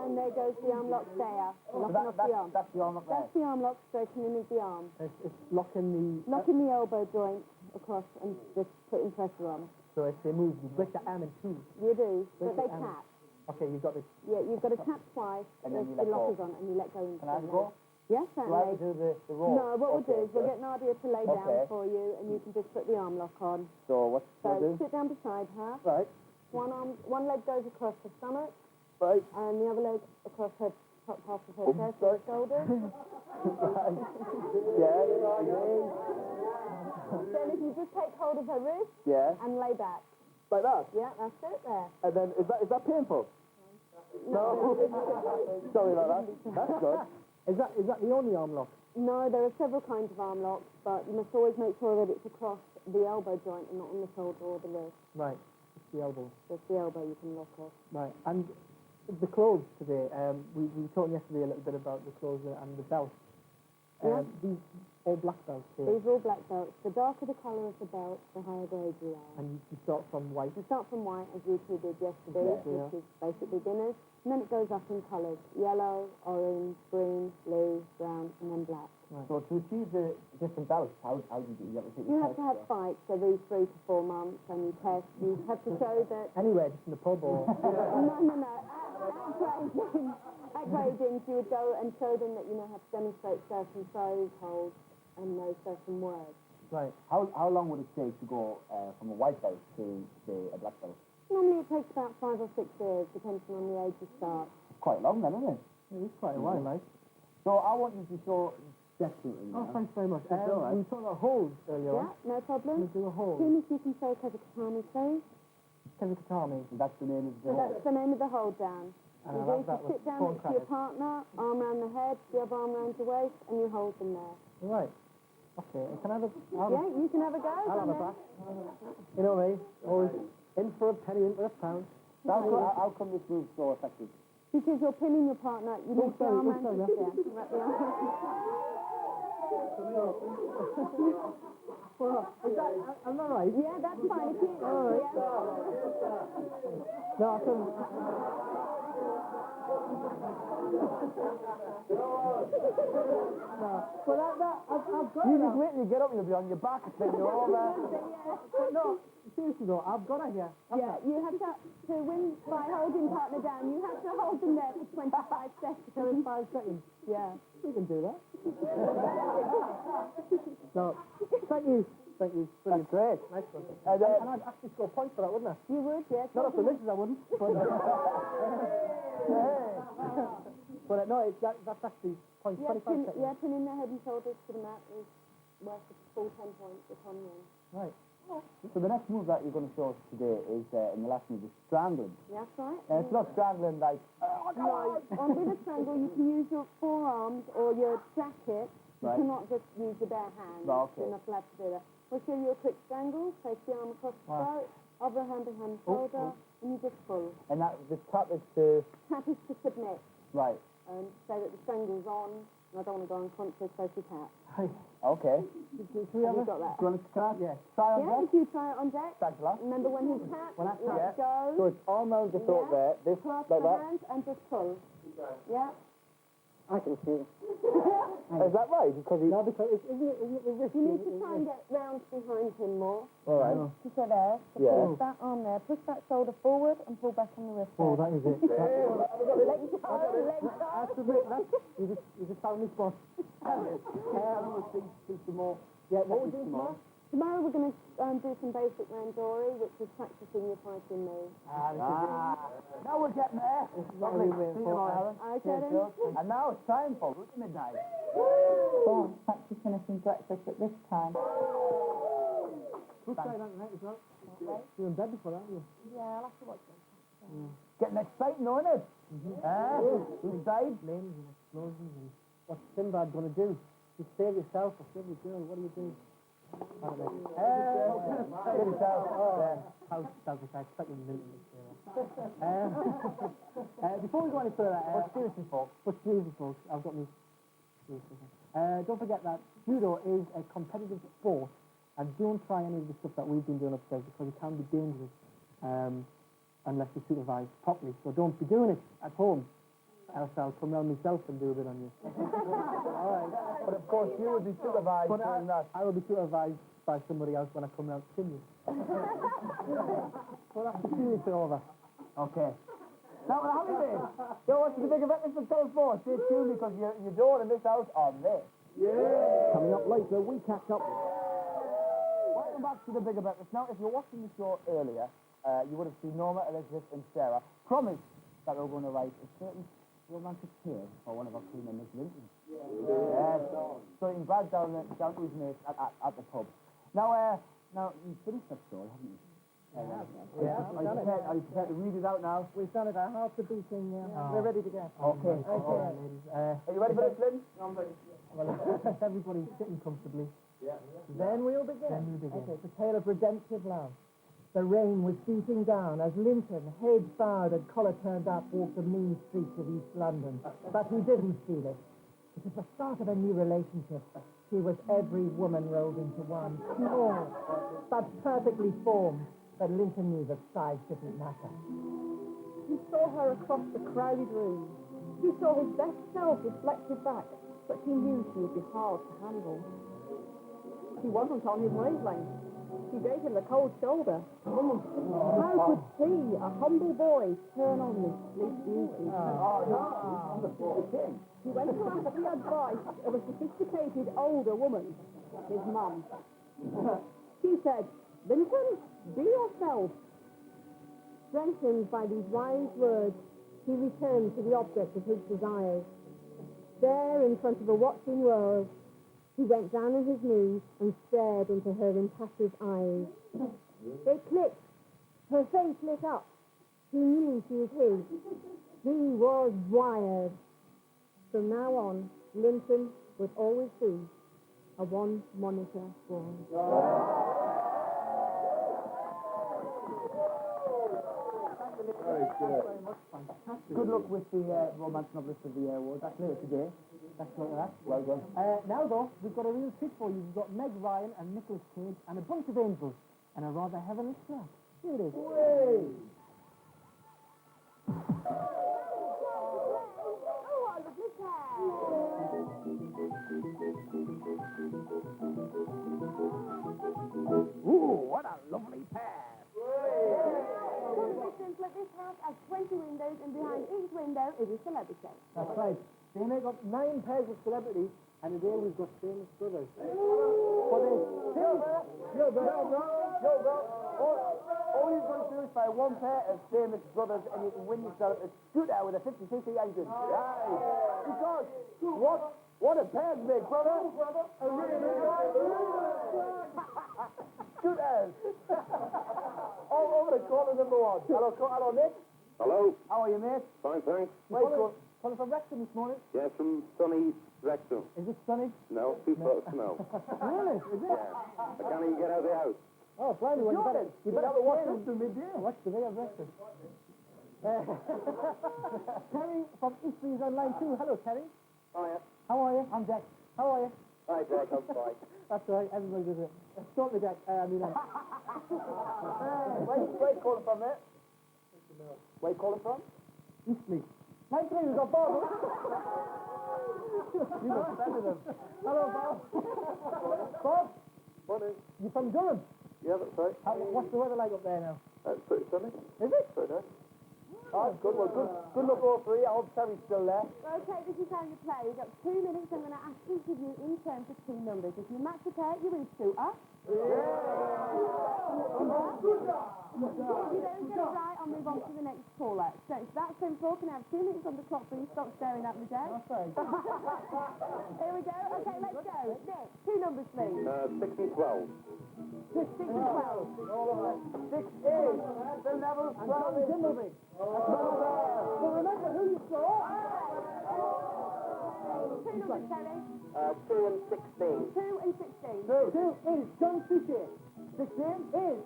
And there goes the arm lock there, locking off the arm. that's the arm up there. That's the arm lock, straightening of the arm. It's locking the. Locking the elbow joint across and just putting pressure on. So if they move, you break the arm in two. You do, but Break they the arm. tap. Okay, you've got this. Yeah, you've got to tap twice, And then if you the let lock go. is on, and you let go into Can I the go? Yes, Do I certainly. have to do the roll? No, what we'll do is we'll Okay. get Nadia to lay Okay. down for you, and you can just put the arm lock on. So what's So do? sit down beside her. Right. One leg goes across her stomach, Right. and the other leg across her top half of her Oops, chest sorry. and shoulders. Right. Yeah. Then if you just take hold of her wrist Yeah. and lay back. Like that. Yeah, that's it there. And then is that painful? No. Sorry about that. That's good. Is that the only arm lock? No, there are several kinds of arm locks, but you must always make sure that it's across the elbow joint and not on the shoulder or the wrist. Right. It's the elbow. Just the elbow you can lock off. Right. And the clothes today. We were talking yesterday a little bit about the clothes and the belt. Yeah. These all black belts here. These are all black belts. The darker the colour of the belt, the higher grade you are. And you start from white. You start from white, as you two did yesterday, Yeah. which is basic beginners, and then it goes up in colours: yellow, orange, green, blue, brown, and then black. So to achieve the different belts, how do you do? You have to take You your have to have test, fights every 3 to 4 months, and you test. You have to show that. Anywhere, just in the pub or. No. At gradings, you would go and show them that you know how to demonstrate certain throws, holds, and know certain words. Right. How long would it take to go from a white belt to, say, a black belt? Normally it takes about 5 or 6 years, depending on the age you start. Quite long then, isn't it? It's quite a while, like. So I want you to show definitely. Oh, thanks very much. That's all right. We were talking about holds earlier on. Yeah, no problem. We'll do a hold. Tim, if you can say Kazakatami, please. Kazakatami. That's the name of the So that's the name of the hold down. And You I'll need have to that with sit down corn next to your crackers. partner, arm around the head, the other arm around your waist, and you hold them there. Right. Okay. Can I have a... Yeah, you can have a go. I'll have a then. back. You know me, always in for a penny, in for a pound. How come this move's so effective? Because you're pinning your partner, you need the arm around sorry, your wrap the arm. Well, am I right? Yeah, that's fine. If you, yeah. No, I can... But I've got You it. just wait till you get up, you'll be on your back, then you're over. But no, seriously though, I've got it here. Yeah, you have to win by holding partner down. You have to hold them there for 25 seconds. 25 seconds. Yeah. We can do that. No, thank you. Thank you. That's great. Nice one. And, And I'd actually score points for that, wouldn't I? You would, yes. Not up to misses, I wouldn't. But, no, that's actually points. Yeah, 25 seconds. pinning their head and shoulders to the mat is worth a full 10 points upon you. Right. so the next move that you're going to show us today is, in the last move, is strangling. Yeah, that's right. It's not strangling like, No, with a strangle you can use your forearms or your jacket. You Right. cannot just use your bare hands. Right, okay. You're not allowed to do that. We'll show you a quick strangle. Place the arm across the throat, other hand behind the shoulder, and you just pull. and that the tap is to, Tap is to submit, right, and say that the strangle's on, and I don't want to go unconscious, so she tap. okay. Can we have Have you a... got that? Do you want us to try? Yeah. Try on Yeah, that? if you try it on deck. Thanks a lot. Remember when he taps, When I tap, let So go, it's arm round the throat there, this, clasp like the that. hand, and just pull. Yeah? I can see it. Is that right? Because he... No, because isn't it risky? You need to try and get round behind him more. All right. So there, so Yeah. push that arm there, push that shoulder forward and pull back on the wrist Oh, there. that is it. Let go, let go. That's a bit... You just found me spot. See some more. Yeah, what would you do tomorrow? Tomorrow we're going to do some basic randori, which is practicing your fighting moves. Now we're getting there. Lovely. See you tomorrow, Helen. Okay Cheers, then. Phil. And now it's time for Route to Midnight. Well, actually finishing breakfast at this time. We'll try that night as well. You're in bed before that, aren't you? Yeah, I'll have to watch it. Getting exciting, isn't it? Who's died? Flames and explosions and what's Sinbad going to do? You save yourself or save your girl, what do you do? I don't know. Save yourself. House selfish, I expected you to say that. Before we go any further, Seriously, folks. but seriously folks, I've got me. Don't forget that judo is a competitive sport, and don't try any of the stuff that we've been doing upstairs because it can be dangerous unless you supervise properly. So don't be doing it at home. Else I'll come round myself and do a bit on you. All right. But of course, you would be supervised But doing that. I will be supervised by somebody else when I come round to kill you. Well, that's the serious over. Okay. Now, we're happy days. Don't watch the big event for Channel 4. Stay tuned because you don't want to miss out on this. Coming up later, we catch up. Welcome back to the bigger breakfast. Now, if you're watching the show earlier, you would have seen Norma, Elizabeth, and Sarah promise that they were going to write a certain romantic tale for one of our crew members, Linton. Yes. So he can brag down to his mates at the pub. Now, you've finished that story, haven't you? Yeah, Are you prepared to read it out now? we've done it. Our hearts are beating. We're ready to go. Okay. Ladies. Are you ready for this, Lynn? Well, if everybody's sitting comfortably. Then we'll begin. Okay, it's a tale of redemptive love. The rain was beating down as Linton, head bowed and collar turned up, walked the mean streets of East London. But he didn't feel it. It was the start of a new relationship. She was every woman rolled into one. Small, but perfectly formed. But Linton knew that size didn't matter. He saw her across the crowded room. He saw his best self reflected back, but he knew she would be hard to handle. She wasn't on his wavelength. She gave him the cold shoulder. How could he, a humble boy, turn on this sleek beauty? He went to ask the advice of a sophisticated older woman, his mum. She said, "Linton, be yourself." Strengthened by these wise words, he returned to the object of his desires. There, in front of a watching world, he went down on his knees and stared into her impassive eyes. They clicked. Her face lit up. He knew she was his. He was wired. From now on, Linton would always be a one-monitor boy. Good luck with the Romance Novelist of the Year Award. That's later today. That's what that. Well done. Now, though, we've got a real treat for you. We've got Meg Ryan and Nicolas Cage and a bunch of angels and a rather heavenly slap. Here it is. Oh, this house has 20 windows, and behind each window is a celebrity. That's right. Dana got 9 pairs of celebrities, and today we've got famous brothers. For this, Yo, bro. All you've got to do is buy 1 pair of famous brothers and you can win yourself a scooter with a 50cc engine. Right. Because, what a pair, big brother. Scooters. All over the corner, number 1. Hello, Nick. Hello. How are you, mate? Fine, thanks. Wait, go. Calling from Wrexham this morning. Yes, from sunny Wrexham. Is it sunny? No, too close to snow. Really? Is it? Yeah. I can't even get out of the house. Oh, blimey, well, you better watch stay this to midday. Watch the day of Wrexham. Terry from Eastleigh is on line 2. Hello, Terry. Hiya. How are you? I'm Dec. How are you? Hi, Jack, I'm fine. That's right, everybody does it. Stop me, Dec. Where you calling from, mate? Where you calling from? Eastleigh. Line 3, we've got Bob. You got better than. Hello, Bob. Bob? Morning. You from Durham? Yeah, that's right. What's the weather like up there now? It's pretty sunny. Is it? Pretty nice. Oh, good. Well, good luck, all 3. I hope Terry's still there. Okay, this is how you play. We've got 2 minutes. I'm going to ask each of you in turn for 2 numbers. If you match the pair, you win a scooter. If you don't get it right, I'll move on to the next caller. So it's that simple. Can I have 2 minutes on the clock, please? Stop staring at me, Dec. That's right. Here we go. Okay, let's go. Nick, 2 numbers, please. 6 and 12. 6 and 12. 6 is Phil Neville, 12 is Dimbleby. Well, remember who you saw. 2 numbers, Terry. 2 and 16. 2 and 16. 2 is John Suchet. 16 is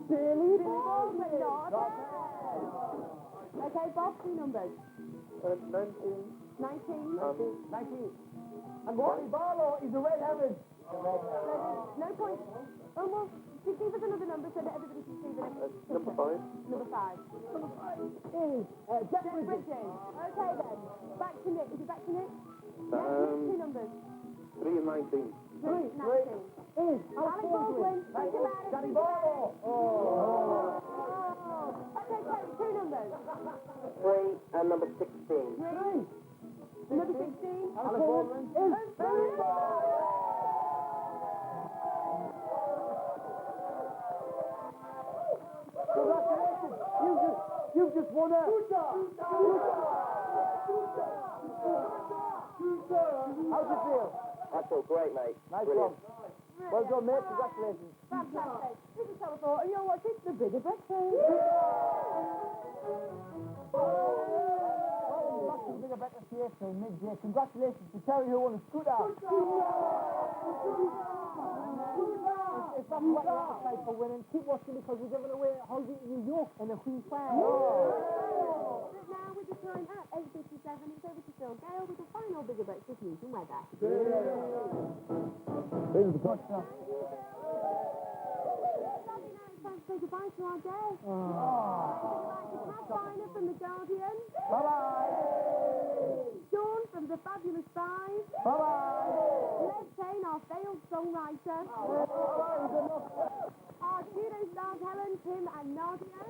Billy Baldwin, Baldwin. not bad. Okay, Bob, 2 numbers. 19. 19. 19. And Wally Barlow is the red herring. No point. Oh, well, give us another number so that everybody can see the next Number 5. Number 5. Number 5 is Jeff Jeff Bridges. Bridges. Okay, then. Back to Nick. Is it back to Nick? Yes, 2 numbers. 3 and 19. 3, 19. Is Alex Baldwin. Think about it. Danny Barlow. Okay, Terry, 2 numbers. 3 and number 16. 3. Number 16. Alex Baldwin is Billy Baldwin. Congratulations! You've just won a... How's it feel? I feel great, mate. Nice Brilliant. one. Well done, mate. Congratulations. Fantastic. This is Telephone, and you're watching The Bigger Breakfast. Back to the Bigger Breakfast here till midday. Congratulations to Terry who won a scooter. If that's what you're outside for winning, keep watching because we're giving away a holiday to New York and a free fare. But now with the time at 8:57, it's over to Phil Gale with the final Bigger Breakfast news and weather. This is the question. Lovely, now it's time to say goodbye to our guest. Say goodbye to Matt Finer from The Guardian. Bye-bye. Sean from The Fabulous Five. Bye-bye. Les Payne, our failed songwriter. Our Judo stars Helen, Tim and Nadia.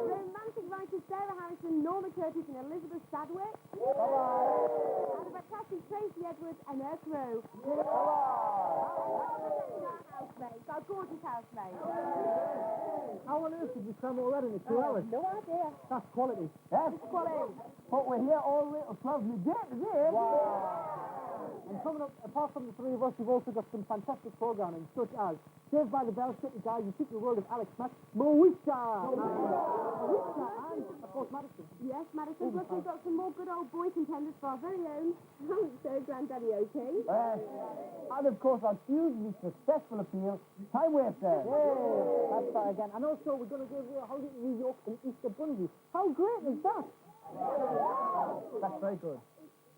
Romantic writers Sarah Harrison, Norma Curtis and Elizabeth Sadwick. And the fantastic Tracy Edwards and her crew. Our housemates, our gorgeous housemates. How on earth did we cram all that into 2 hours? No idea. That's quality. Yes. Quality. But we're here all the way till 12 midday today. And coming up, apart from the 3 of us, we've also got some fantastic programming, such as Saved by the Bell, City Guys, The Secret World of Alex Mack, Moesha, and, of course, Madison. Yes, Madison. Plus we've got some more good old boy contenders for our very own Granddaddy OK. And of course, our hugely successful appeal, Time Waster. That's that again. And also, we're going to give away a holiday to New York and Easter Bundy. How great is that? That's very good.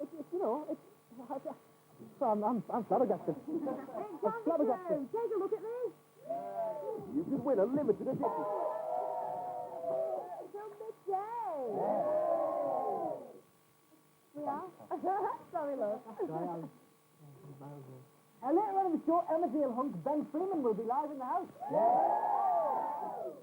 It's you know, it's... So I'm flabbergasted. It's time to go. Take a look at this. You could win a limited edition. From the day. We are? Sorry, love. And later on in the show, Emmerdale hunk Ben Freeman will be live in the house.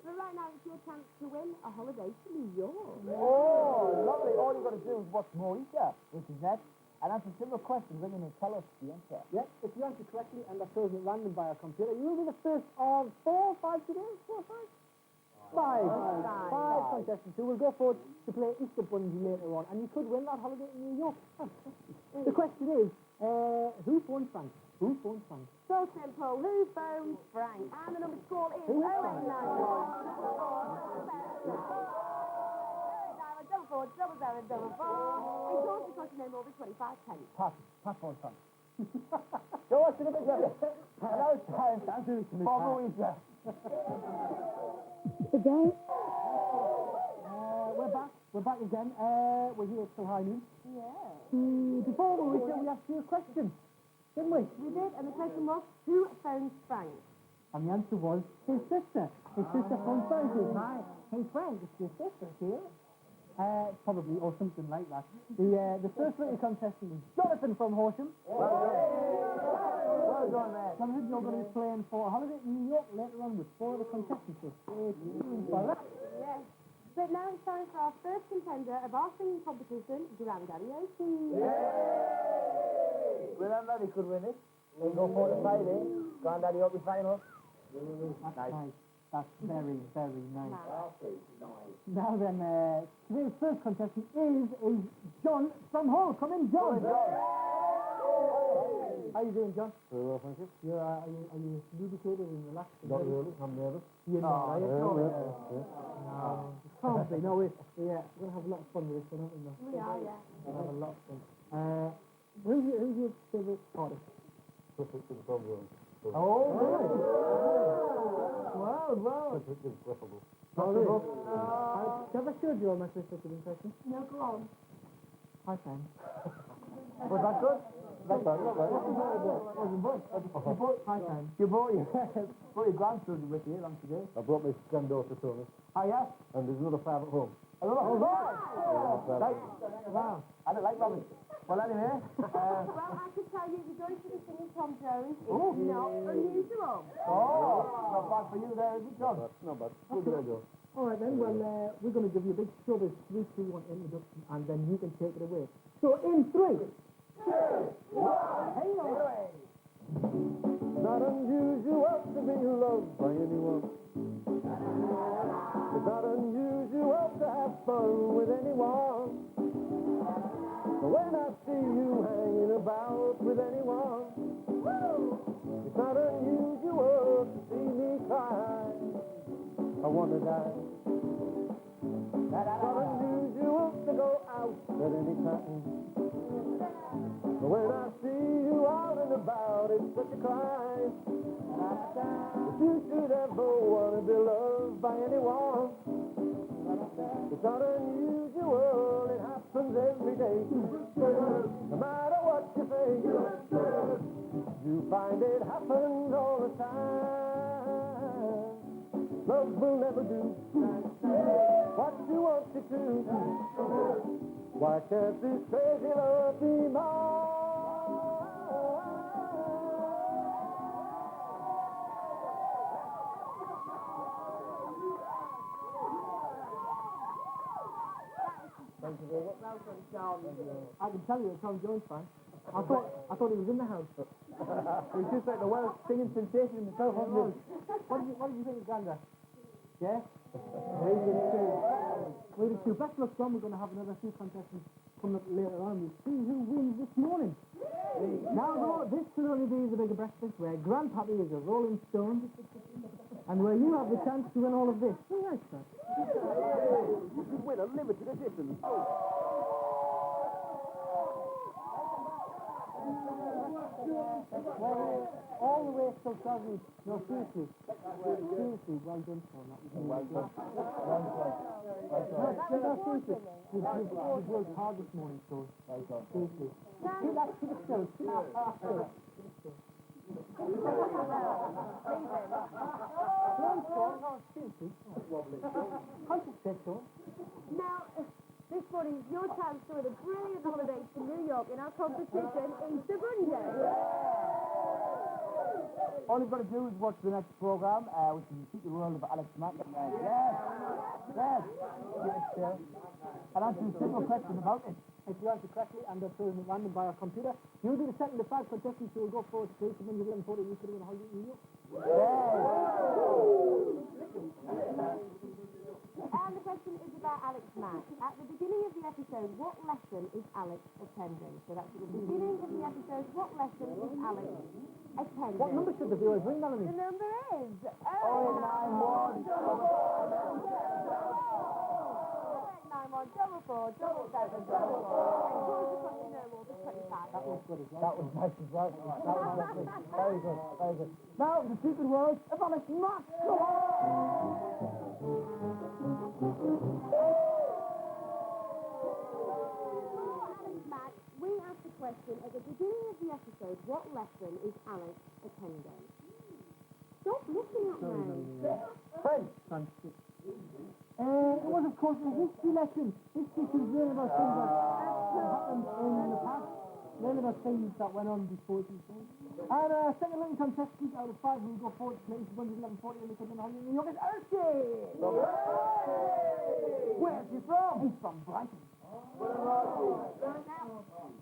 But right now, it's your chance to win a holiday to New York. Oh, lovely. All you've got to do is watch Moesha, which is next, and answer similar questions, then you may tell us the answer. Yeah, if you answer correctly and are chosen at random by our computer, you will be the first of 4 or 5 today? 4 or 5? Five contestants who will go forward to play Easter Bungy later on, and you could win that holiday in New York. The question is, who phoned Frank? Who phoned Frank? So simple. Who phoned Frank? And the number to call is 0891. Double 4 double 0 double 4. It's also costing no more than 25 pence. Pass phone Frank. Go on to the big level. Hello, time. For Moesha. Today, we're back again. We're here till high noon. Yeah. Before we asked you a question, didn't we? We did, and the question was, who phoned Frank? And the answer was his sister. His sister phoned Frank. Hi, hey Frank, it's your sister here. Probably, or something like that. The first little contestant is Jonathan from Horsham. Well done, man. Jonathan, you're going to be playing for a holiday in New York later on with 4 other contestants. So stay tuned for that. Yes. But now it's time for our first contender of our singing competition, Granddaddy OT. Remember, they could win it. They go for the Friday. Granddaddy up the final. That's nice. That's very, very nice. Now then, today's first contestant is John from Hull. Come in, John. How you doing, John? Very well, thank you. Are you lubricated and relaxed? Not really, I'm nervous. You're not, are you? Yeah. Can't be. No, we're going to have a lot of fun with this one, aren't we? We are, yeah. We'll have a lot of fun. Who's your favourite artist? Perfect to the program. Oh, wow. Perfect is preferable. Have I showed you all my first look of impression? No, go on. Hi, Sam. Was that good? Not bad, not bad. Hi, Sam. You brought your grandchildren with you along today. I brought my granddaughter Tony, Oh, yeah? and there's another 5 at home. Oh, right. Yeah, Wow. I don't like rabbits. Well, anyway. Well, I can tell you, the going to the singing Tom Jones is not unusual. Not bad for you there, is it, John? not bad. We'll give it a go. All right, then. Well, we're going to give you a big showbiz 3, 2, 1 introduction, and then you can take it away. So, in 3, 2, 1, hey, away. Not unusual to be loved by anyone. It's not unusual to have fun with anyone. But when I see you hanging about with anyone, it's not unusual to see me cry. I wanna die. It's not unusual to go out at any time. But when I see you out and about, it's such a crime. If you should ever want to be loved by anyone, it's not unusual, it happens every day. No matter what you say, you find it happens all the time. Love will never do what you want it to. Why can't this crazy love be mine? Thank you very much. Welcome, John. I can tell you're a Tom Jones fan. I thought he was in the house. He's just like the world singing sensation himself, hasn't he? What did you think of Granda? Yeah? We did too. Best luck, John. We're going to have another few contestants coming up later on. We'll see who wins this morning. Now, though, this will only be the bigger breakfast where Grandpappy is a Rolling Stone and where you have the chance to win all of this. All right, sir. You could win a limited edition. All the way till 12 weeks. No, seriously. Seriously, well done, Sean. That was well done. No, seriously. You've worked hard this morning, Sean. Seriously. Keep that to the show. Keep that to the show. Seriously. Concentrate, Sean. Now, this morning is your chance to win a brilliant holiday to New York in our competition, Easter Bungy. All you've got to do is watch the next programme, which is The Secret World of Alex Mack. Yes! And answer a simple question about it. If you answer correctly and they're chosen at random by our computer, you'll be the second of 5 contestants who will go forward to place the 140 you could win a holiday in New York. And the question is about Alex Mack. At the beginning of the episode, what lesson is Alex attending? So that's at the beginning of the episode, what lesson is Alex attending? What number should the viewers ring, Melanie? The number is 091 4 7 4 7 4. And close across the no more than 25. That was good as well. That was nice as well. That was lovely. Very good, very good. Now, The Secret World of Alex Mack. Come Alex Mack, we asked the question at the beginning of the episode, what lesson is Alex attending? Stop looking at me. Fred. It was, of course, a history lesson. History can learn about things that happened in the past, learn about things that went on before these things. And second living contestant out of 5 who will go forward to place 111.40 and they come in on New York is Elsie! Where's he from? He's from Brighton.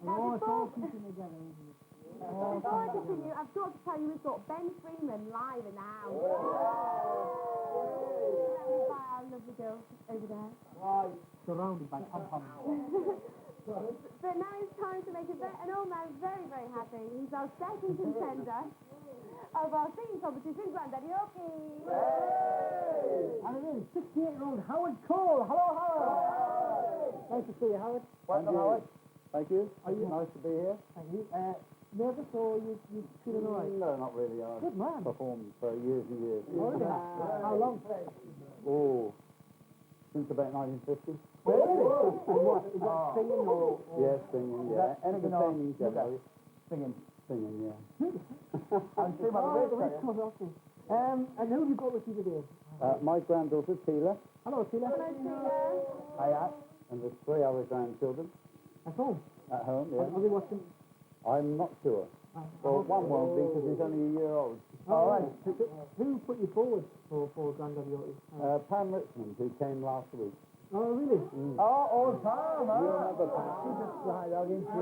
Oh, it's all keeping together, isn't it? Before I continue, I've got to tell you we've got Ben Freeman live in the house. Surrounded by our lovely girls over there. Surrounded by pom-poms. But now it's time to make an old man very, very happy. He's our second contender of our singing competition, Granddaddy. And it is 68-year-old Howard Cole. Hello, Howard. Nice to see you, Howard. Welcome, Howard. Thank you. Are you Nice to be here. Thank you. Nervous or you feeling all right? No, not really. I've Good man. performed for years and years. Oh, really? How long? Oh, since about 1950. Really? And what? Is that singing or? Yes, singing, yeah. Entertaining generally. Singing. Singing, yeah. I'm sure about Oh, the the race, race course, okay. And who have you got with you today? My granddaughter, Tila, Hello, Tila. Hiya. and there's 3 other grandchildren At home. at home, yeah. Are they watching? I'm not sure. Well, one won't be because he's only a year old. All right. Who put you forward for Granddaddy Otis? Pam Richmond, who came last week. Oh, really? Oh, all the time, huh? You remember Pam? She just died out into...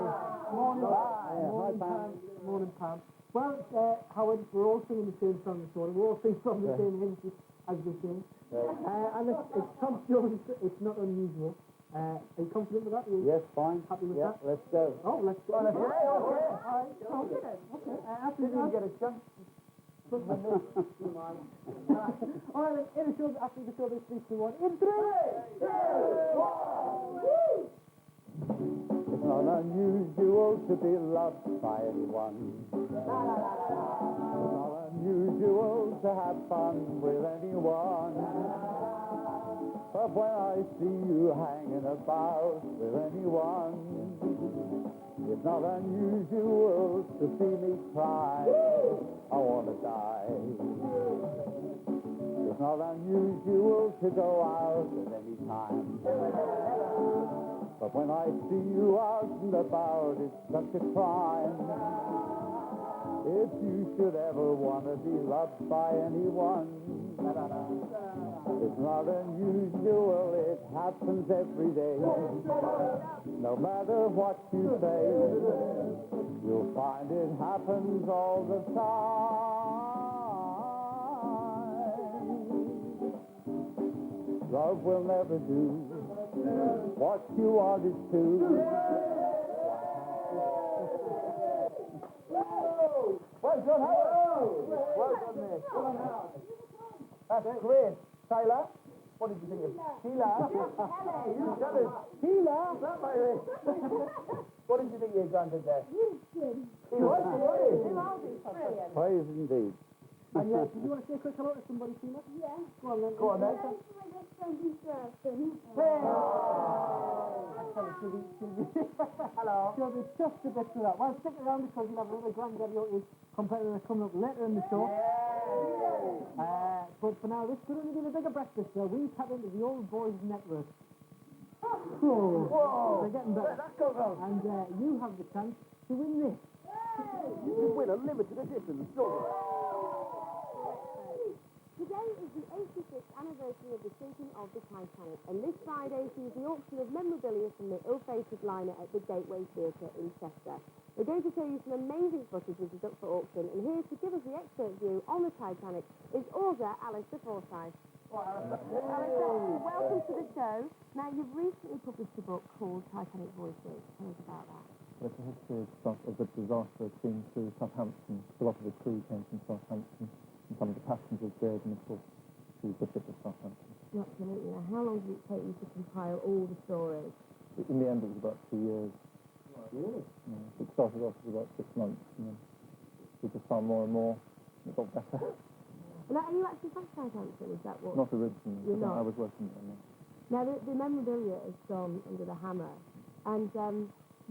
Morning, Hi, morning, Pam. Pam. Morning, Pam. Well, Howard, we're all singing the same song this morning. We're all singing from the same hymn, as they sing. And it's Tom Jones. It's not unusual. Are you confident with that? Yes, fine. Happy with Yeah, that? let's go. Oh, let's go. Okay, okay. All right. Confident. Okay. After Didn't even that, get a chance. all right. In the show, after the show, this 3, 2, 1. In 3, 2, 1. It's not unusual to be loved by anyone. It's not unusual to have fun with anyone. But when I see you hanging about with anyone, it's not unusual to see me cry. I want to die. It's not unusual to go out at any time. But when I see you out and about, it's such a crime. If you should ever want to be loved by anyone, it's not unusual, it happens every day. No matter what you say, you'll find it happens all the time. Love will never do what you want it to. Well done, Howard. Well done, mate. That's great. Tyler, what did you think of Sheila? You tell us. Sheila? That my way. What did you think of your granddad there? He was brilliant. Praise indeed. And do you want to say a quick hello to somebody, Sheila? Yeah. Go on then. Go on then. Hello. So there's just a bit to that. Well, stick around because you'll have another Granddaddy Otis competitor coming up later in the show. But for now, this could only be the bigger breakfast show. We tap into the Old Boys Network. Whoa! They're getting better. And you have the chance to win this. You can win a limited edition silver. Today is the 86th anniversary of the sinking of the Titanic, and this Friday sees the auction of memorabilia from the ill-fated liner at the Gateway Theatre in Chester. We're going to show you some amazing footage which is up for auction, and here to give us the expert view on the Titanic is author Alistair Forsyth. Alistair, welcome to the show. Now, you've recently published a book called Titanic Voices. Tell us about that. It's a history of the disaster seen through Southampton. A lot of the crew came from Southampton, and some of the passengers did, and of course, the Bishop of Southampton. Absolutely. Now, how long did it take you to compile all the stories? In the end, it was about 2 years. Really? Yeah, it started off with about 6 months, and then we just found more and more, and it got better. Now, are you actually from Southampton? Is that what? Not originally, You're but not? I was working there. Now, the memorabilia has gone under the hammer, and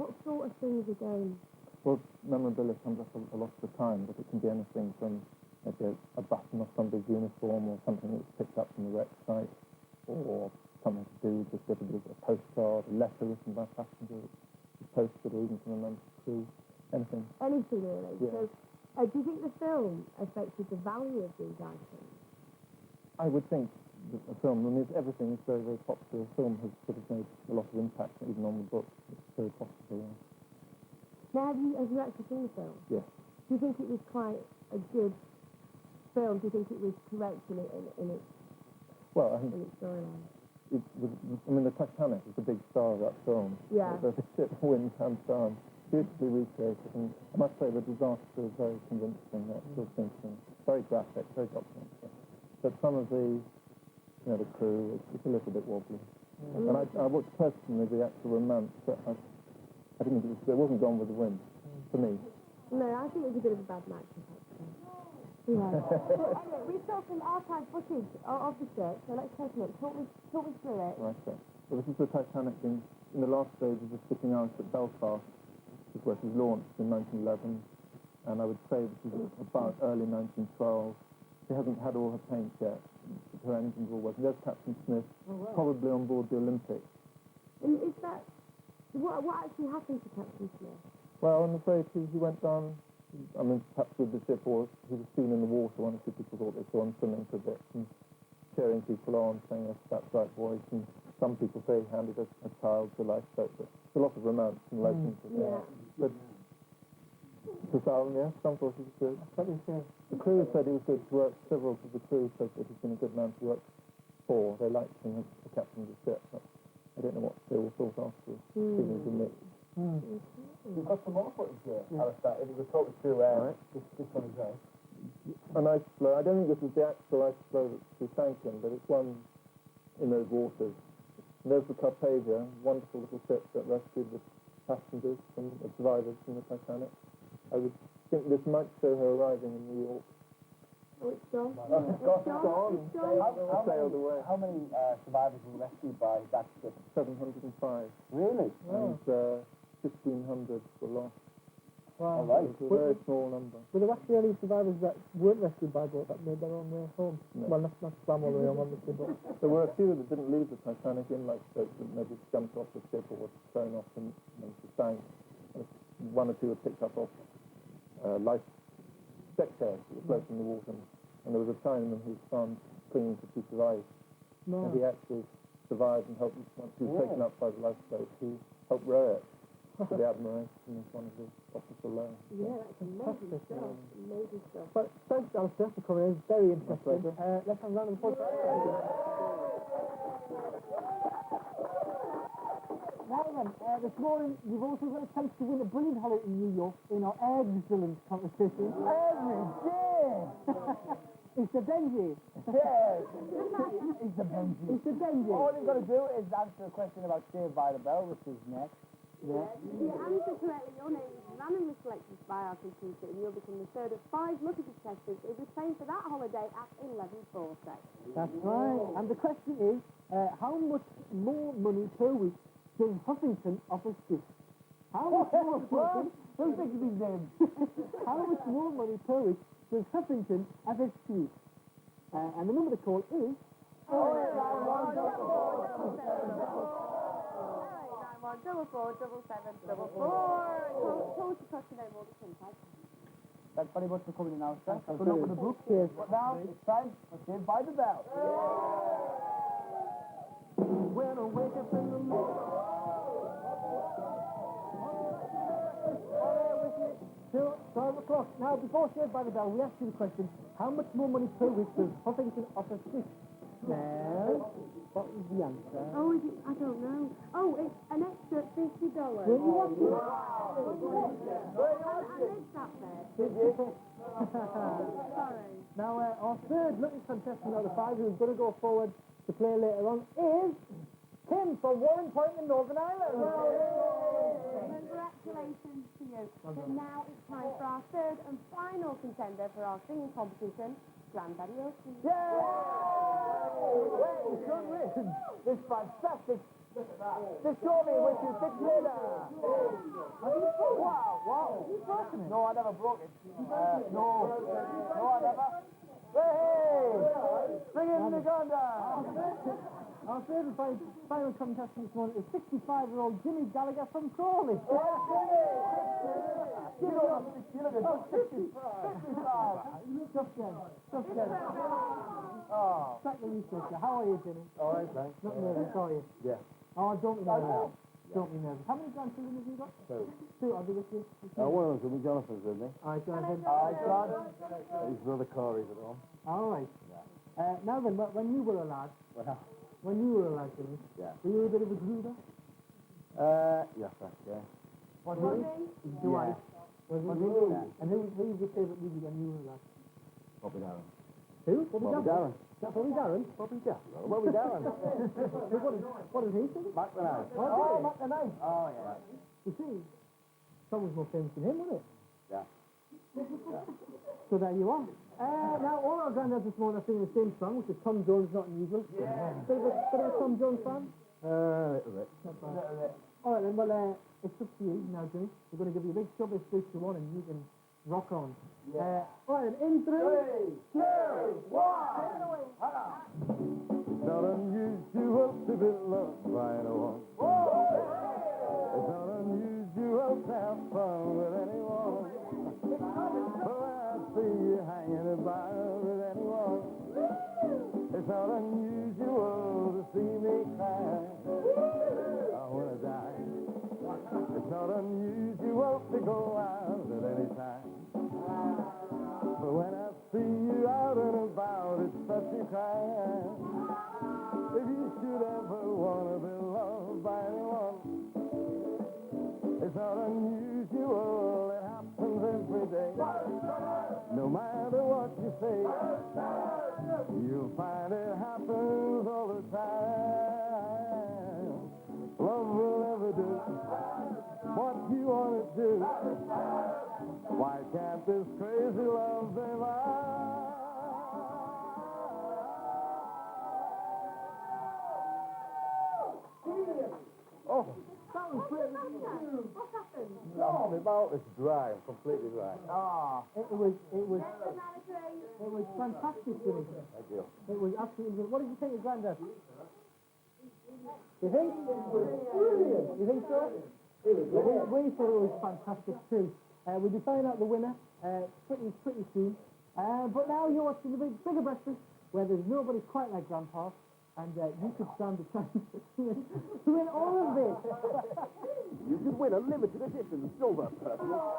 what sort of things are going? Well, memorabilia comes up a lot of the time, but it can be anything from maybe a button off somebody's uniform, or something that's picked up from the wreck site, or something to do with just a postcard, a letter written by a passenger, posted, or even from a member of the crew, anything. Anything really. Yeah. So, do you think the film affected the value of these items? I would think that a film, I mean, everything is very, very popular. A film has sort of made a lot of impact, even on the book. It's very possible, yeah. Now, have you actually seen the film? Yes. Do you think it was quite a good film? Do you think it was correct in its Well, I think storyline? the Titanic is the big star of that film. Yeah. The ship wins hands down, beautifully recreated, and I must say the disaster is very convincing. That sort of thinking, very graphic, very documentary. But some of the crew, it's a little bit wobbly. And I watched personally the actual romance, but I didn't think it wasn't Gone with the Wind for me. No, I think it was a bit of a bad match. Yeah. Well, anyway, we've got some archive footage of the ship, so let's take a look. Talk me through it. Right, so this is the Titanic in the last stages of skipping out at Belfast, which is where it was launched in 1911, and I would say this is about early 1912. She hasn't had all her paint yet, but her engines all working. There's Captain Smith, probably on board the Olympic. And is that what actually happened to Captain Smith? Well, I'm afraid he went down. I mean, perhaps with the ship, or he was seen in the water. One or two people thought they saw him swimming for a bit and cheering people on, saying, "Yes, that's right, boys." And some people say he handed a child to a lifeboat. But there's a lot of romance and legends. Yeah. But to Salem, yes, some thought he was good. The crew said he was good to work. Several of the crew said that he's been a good man to work for. They liked him as the captain of the ship. But I don't know what they all thought afterwards. Feelings were mixed. We've got some more footage here, Alistair. If you could talk us through this one as well. An ice floe. I don't think this is the actual ice floe that she sank in, but it's one in those waters. And there's the Carpathia, wonderful little ship that rescued the passengers and the survivors from the Titanic. I would think this might show her arriving in New York. Oh, it's gone. It's gone. Sailed away. How many survivors were rescued by that ship? 705. Really? And 1,500 were lost. Wow. All right. It's a very small number. Were there actually any survivors that weren't rescued by boat that made their own way home? No. Well, not swam all the way home, obviously, but... There were a few that didn't leave the Titanic in lifeboats, that maybe jumped off the ship or were thrown off and she sank. And one or two were picked up off life deck chairs that were floating in the water. And there was a Chinaman who was found clinging to a piece of ice. No. And he actually survived and helped, once he was taken up by the lifeboat, he helped row it to the admiration of one of the officers alone. Yeah, that's amazing stuff. Amazing stuff. But thanks, Alistair, for coming in. It's very interesting. pleasure. Let's have a round of applause. Now then, this morning you've also got a chance to win a brilliant holiday in New York in our excellent competition. Every day! It's the Benji. Yes! It's the Benji. It's the Benji. All you've got to do is answer a question about Saved by the Bell, which is next. Yeah. If you answer correctly, your name is randomly selected by our computer and you'll become the third of 5 lucky contestants who'll be playing for that holiday at 11:40. That's right. And the question is, how much more money per week does Huffington offer Skiff? How much more money? Who's thinking these names? How much more money per week does Huffington have as Skiff? And the number to call is... Told you cost you no more than 25. Thanks very much for coming in now, sir. Good luck with the book. Cheers. But now it's time for Saved by the Bell. When I wake up in the morning, till 12 o'clock. Now, before Saved by the Bell, we asked you the question, how much more money per week does Huffington offer Swiss? Now, what was the answer? Oh, is it? I don't know. Oh, it's an extra $50. Will you watch it? I missed that bit. Sorry. Now, our third lucky contestant out of five who's going to go forward to play later on is Tim from Warren Point in Northern Ireland. Congratulations to you. But now it's time for our third and final contender for our singing competition, Granddaddy Oakley. Yay! Well done, Rick. This fantastic Discovery which you fixed later. Wow. No, I never broke it. No, I never. Hey! Bring in the Granddad. Our third and final contestant this morning is 65-year-old Jimmy Gallagher from Crawley. You don't have 60, look at 55. Just then. Oh. Exactly research. How are you, Jimmy? All right, thanks. Not nervous, are you? Yeah. Oh, don't be nervous. Don't be nervous. How many grandchildren have you got? Two. I'll be with you. One of them's with me, Jonathan's with me. All right, Jonathan. His brother Corey's at home. All right. Now then, when you were a lad, Jimmy, Yeah. were you a bit of a gruder? Yes, that's, yeah. Was he? Do I? Was he? Yeah. And who was your favourite movie when you were a lad? Bobby Darren. Who? Bobby Darren. That's Bobby Darren? Bobby Darren. What did he sing? Mac the Knife. Oh, Mac the Knife. Oh, yeah. You see, song was more famous than him, wasn't it? Yeah. So there you are. Now, all our granddads this morning are singing the same song, which is Tom Jones, Not Unusual. Yeah. Bit of a Tom Jones fan? A little bit. Not bad. All right, then, well, it's up to you now, Jimmy. We're going to give you a big shove of 3, 2, 1, and you can rock on. Yeah. All right, then, in 3, 2, 1. Take it away. It's not unusual to be loved by anyone. It's not unusual to have fun with anyone. But when I see you hanging about with anyone, it's not unusual to see me cry. I wanna die. It's not unusual to go out at any time. But when I see you out and about, it's such a crime. If you should ever wanna be loved by anyone, it's not unusual, it happens every day. No matter what you say, you'll find it happens all the time. Love will never do what you want to do. Why can't this crazy love be mine? Oh, That was great. What happened? no, my mouth is dry. I'm completely dry. It was fantastic, Jimmy. Thank you. It was absolutely good. What did you think of Grandad? You think? Brilliant. You think so? We thought it was fantastic too. We'll be finding out the winner pretty soon. But now you're watching the bigger breakfast where there's nobody quite like Grandpa, and you could stand a chance to win all of this. You could win a limited edition silver personal.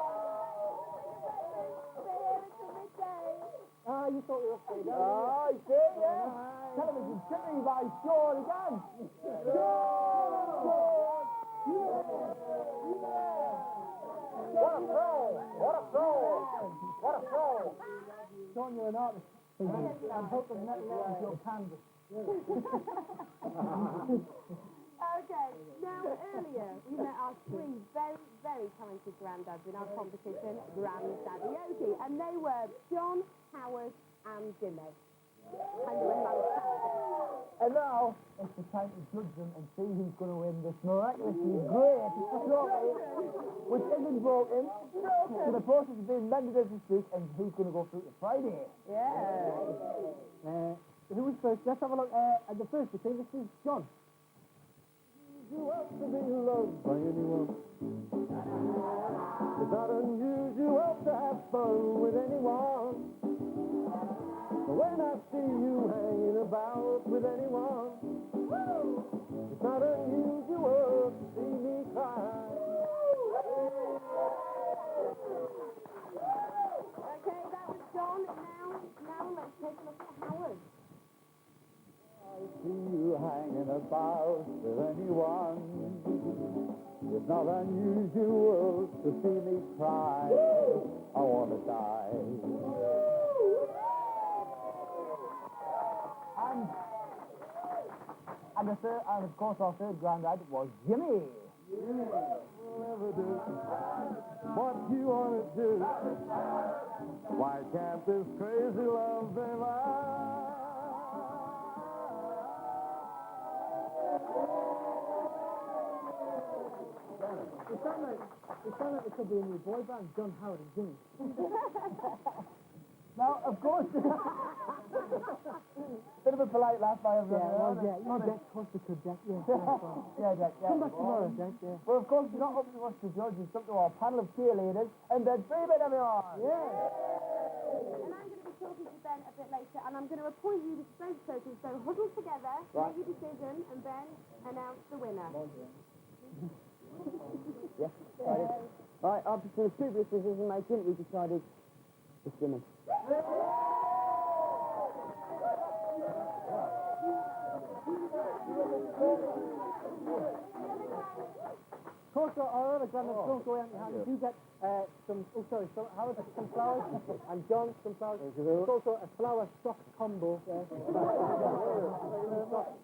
You thought you were afraid. Oh, you see, yeah. Television trickery by Sean again. What a throw. Sean, you're an artist. I'm hoping that is your canvas. Okay, now earlier we met our three very, very talented granddads in our competition, Granddaddy, and they were John, Howard and Jimmy. And they were fantastic. And now it's the time to judge them and see who's going to win this miraculously great trophy, which isn't broken. So the process is being mended as we speak, and who's going to go through to Friday? Who was first? Let's have a look at the first between. This is John. unusual to be loved by anyone. It's not unusual to have fun with anyone. But when I see you hanging about with anyone, it's not unusual to see me cry. Okay, that was John. Now let's take a look at Howard. I see you hanging about with anyone. It's not unusual to see me cry. I want to die. And of course our third granddad was Jimmy. Will ever do what you want to do. Why can't this crazy love be mine? It sounds like it could be a new boy band, John, Howard and Jimmy. Now, of course, bit of a polite laugh by everyone. Yeah, Jack, of course we could, Jack, yeah. Yeah, Jack, yeah. Come back tomorrow, Jack, yeah. Well, of course, you're not up to us to judge. It's up to our panel of cheerleaders. And then dream it, everyone! Yeah. And I'm going to be talking to Ben a bit later, and I'm going to appoint you the spokesperson. So huddle together, make your decision, and Ben announce the winner. Yes. Right, after some previous decision making, we decided it's Jimmy. Course, our other grandads don't go out and hand. You get some Howard some flowers, and John some flowers. There's also a flower sock combo.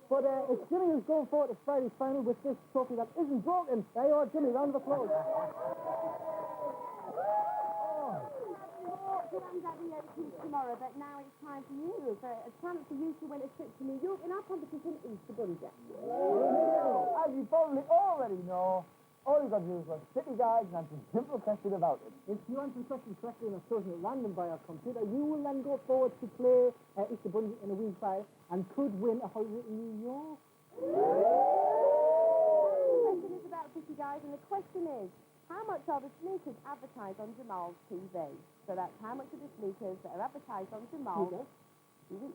But it's Jimmy who's going forward to Friday's final with this trophy that isn't broken. There you are, Jimmy, round of applause. Granddaddy opens tomorrow, but now it's time for you, for a chance for you to win a trip to New York in our competition, Easter Bunny. As you probably already know, all you've got to do is watch City Guides and answer simple questions about it. If you answer the question correctly and are chosen at random by our computer, you will then go forward to play Easter Bunny in a wee file and could win a holiday in New York. The question is about City Guys, and the question is, how much are the sneakers advertised on Jamal's TV? So that's how much are the sneakers that are advertised on Jamal's TV?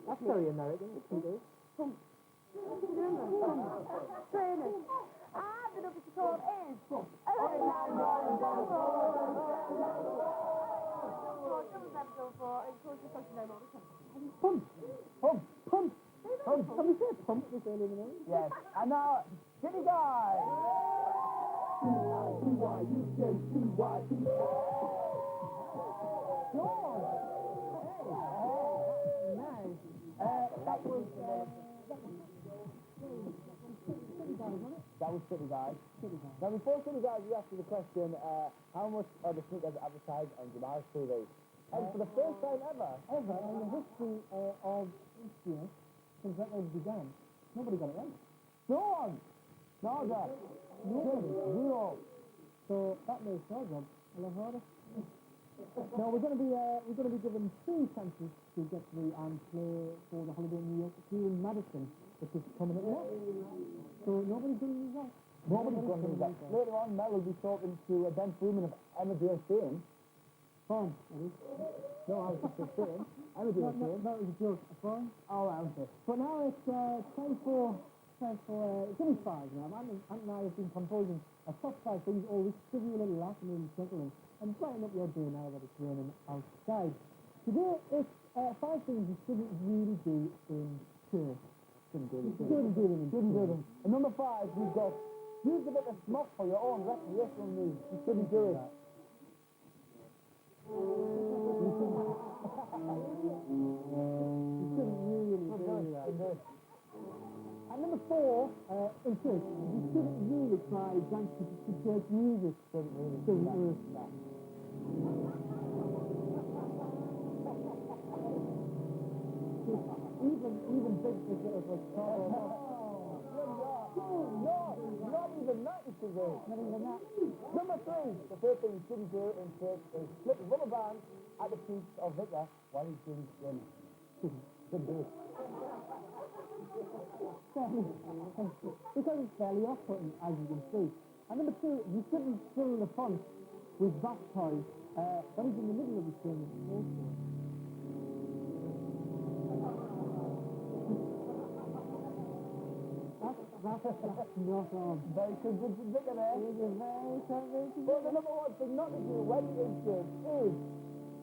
That's very American, isn't it? Pump. Trainers. The number to call is 08944. Of course, you're supposed to know more than Pump. Can we say pump this early in the morning? Yes. And now, City Guides! That was City Guys. Now, before City Guys, we asked you the question, how much are the sneakers advertised on Jamal's TV? And for the first time ever In the history of Easter, since that ever began, nobody got it right. no one! No, Jack. Zero. So that makes our job a lot harder. Now we're going to be given 2 chances to get through and play for the holiday in New York here in Madison, which is coming up next. So nobody's going to lose that. Nobody's going to do that. Later on, Mel will be talking to Ben Freeman of Emma Dale Fame. Fine, that is. No, I was just saying. Emma Dale Fame. That was a joke. Fine. Oh, okay. But now it's time for Jimmy's five now. Ant and I have been composing a top 5 things all week to give you a little laugh and a little chuckle and brighten up your day now that it's raining outside. Today it's 5 things you shouldn't really do in church. Shouldn't do them. And number 5, we've got use a bit of smoke for your own recreational needs. You shouldn't do it. You shouldn't really do that. And number 4, in church, you shouldn't really try dancing to church music. Doesn't work. Even big as like No, not even that you should do. not even that. Number 3, the first thing you shouldn't do in church is slip rubber bands at the feet of Vicar while he's doing swimming. Shouldn't do it. Because it's fairly off-putting, as you can see. And number two, you shouldn't fill the font with bath toys when he's in the middle of the swing. That's not on. Very convincing figure there. It is very convincing. But the number one thing not to do when he is good is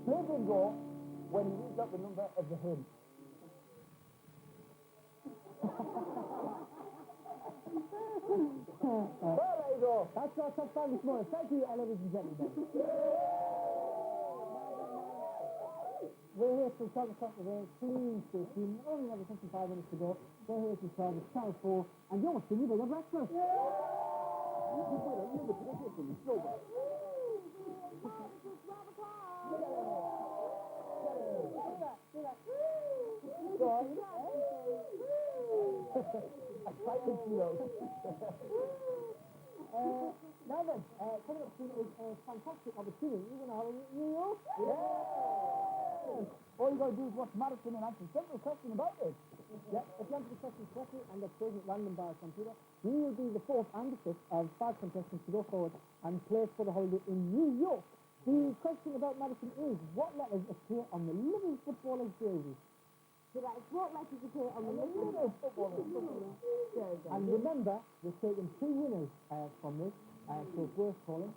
play bingo when he reads out the number of the hymn. Well, there you go. That's our top five this morning. Thank you, ladies and gentlemen. We're here till 12 o'clock today. Please stay tuned. Only have 55 minutes to go. We're here till 12. It's Channel 4. And you're watching your bigger breakfast. You can win a limited edition silver. Now then, coming up soon is a fantastic opportunity. You're going to have in New York. All you got to do is watch Madison and answer a simple question about it. Yeah, if you answer the question correctly and they're chosen at random by a computer, you will be the fourth and the fifth of 5 contestants to go forward and play for the holiday in New York. The question about Madison is, what letters appear on the living footballer's jersey? So that's what letters appear on the little footballer's jersey. And remember, we're taking 2 winners from this, so it's worth calling,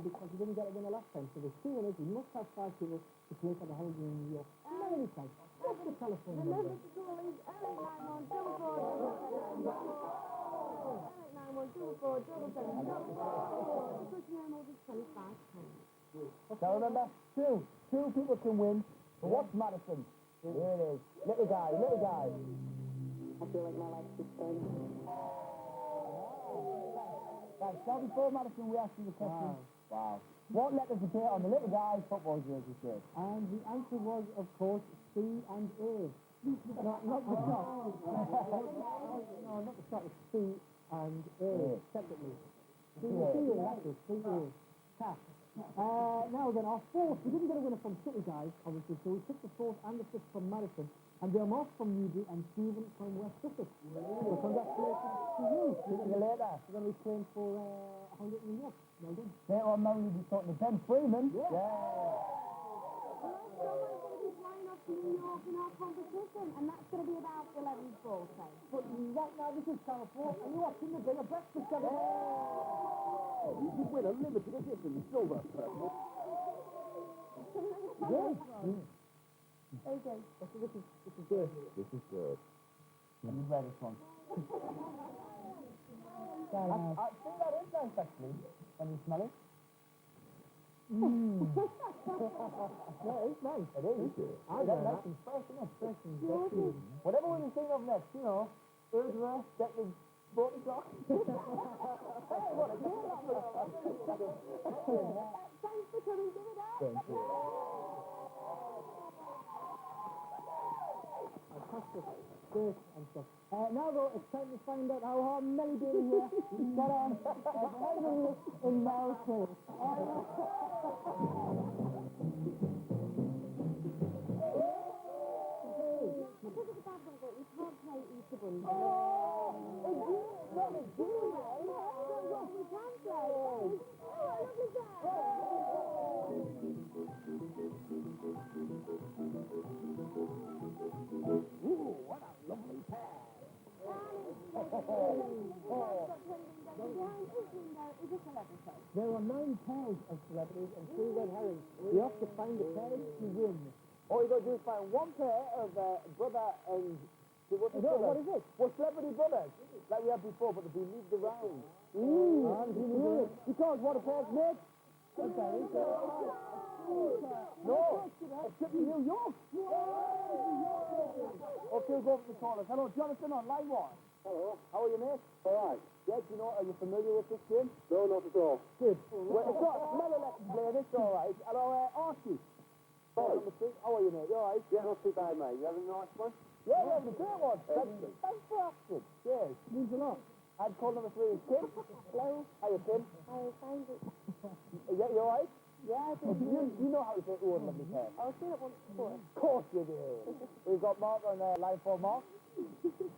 because we didn't get a winner last time. So there's 2 winners. We must have 5 people to play for the holiday in New York. Melanie Sykes, what's the telephone The number? number to call is 0891 because you know more than £25. Now remember, two people can win. So what's Madison? Here it is. Little guy. I feel like my life's just turning. Right, now before Madison, we asked you the question. Wow. What letters appear on the little guy's football jersey shirt? And the answer was, of course, C and A. Not the top. No, not the top. It's C and A, separately. C A, C A. Cat. Now then, our fourth, we didn't get a winner from City Guys, obviously, so we took the fourth and the fifth from Madison, and they're Mark from Newbury and Stephen from West Sussex. So congratulations to you. See you later. We're going to be playing for a holiday in New York. Well done. Later on, Mary will be talking to Ben Freeman. Yeah. Someone's going to be flying off to New York in our competition, and that's going to be about 11:40. But right now, this is Channel 4, and you're watching the Bigger Breakfast Show. You can win a limited edition silver. Yes. Okay. This is good. This is good. Let me wear this one. I think that is nice, actually, when you smell it. Yeah, it's nice. It is. I That's know nice and fresh, isn't it? Fresh and sexy. Whatever we think of next, you know, Urdra, Declan, Sporting Clock. Hey, what a good Thanks for coming. Give it up. Thank you. Fantastic. Great and stuff. Now, though, it's time to find out how hard Melly Bailey here got on finally in Malta. Because of the bad weather, we can't play Easter Bunny. Oh, We can play. Oh, lovely Ooh, what a lovely pair. There are 9 pairs of celebrities and 3 red herrings. You have to find the pairs to win. All you got to do is find one pair of brother and... What is it? Well, celebrity brothers, like we had before, but they've been moved around. Because what a pair's made? No, a trip to New York. Okay, we'll go from the corners. Hello, Jonathan on line 1. Hello. How are you, mate? All right. Yeah, do you know, are you familiar with this game? No, not at all. Good. Well, it's not Mellow Let's play this, all right. Hello, Archie. Hi. Number 3. How are you, mate? You all right? Yeah, not too bad, mate. You having a nice one? Yeah, we're having a great one. Thanks for asking. Cheers. Means a lot. I'd call number 3 is Kim. Hello. Hiya, Kim. I find it. Yeah, you all right? Yeah, I You, you know how to say ooh, lovely pair. I'll see it once before. Of course you do. We've got Mark on line 4, Mark.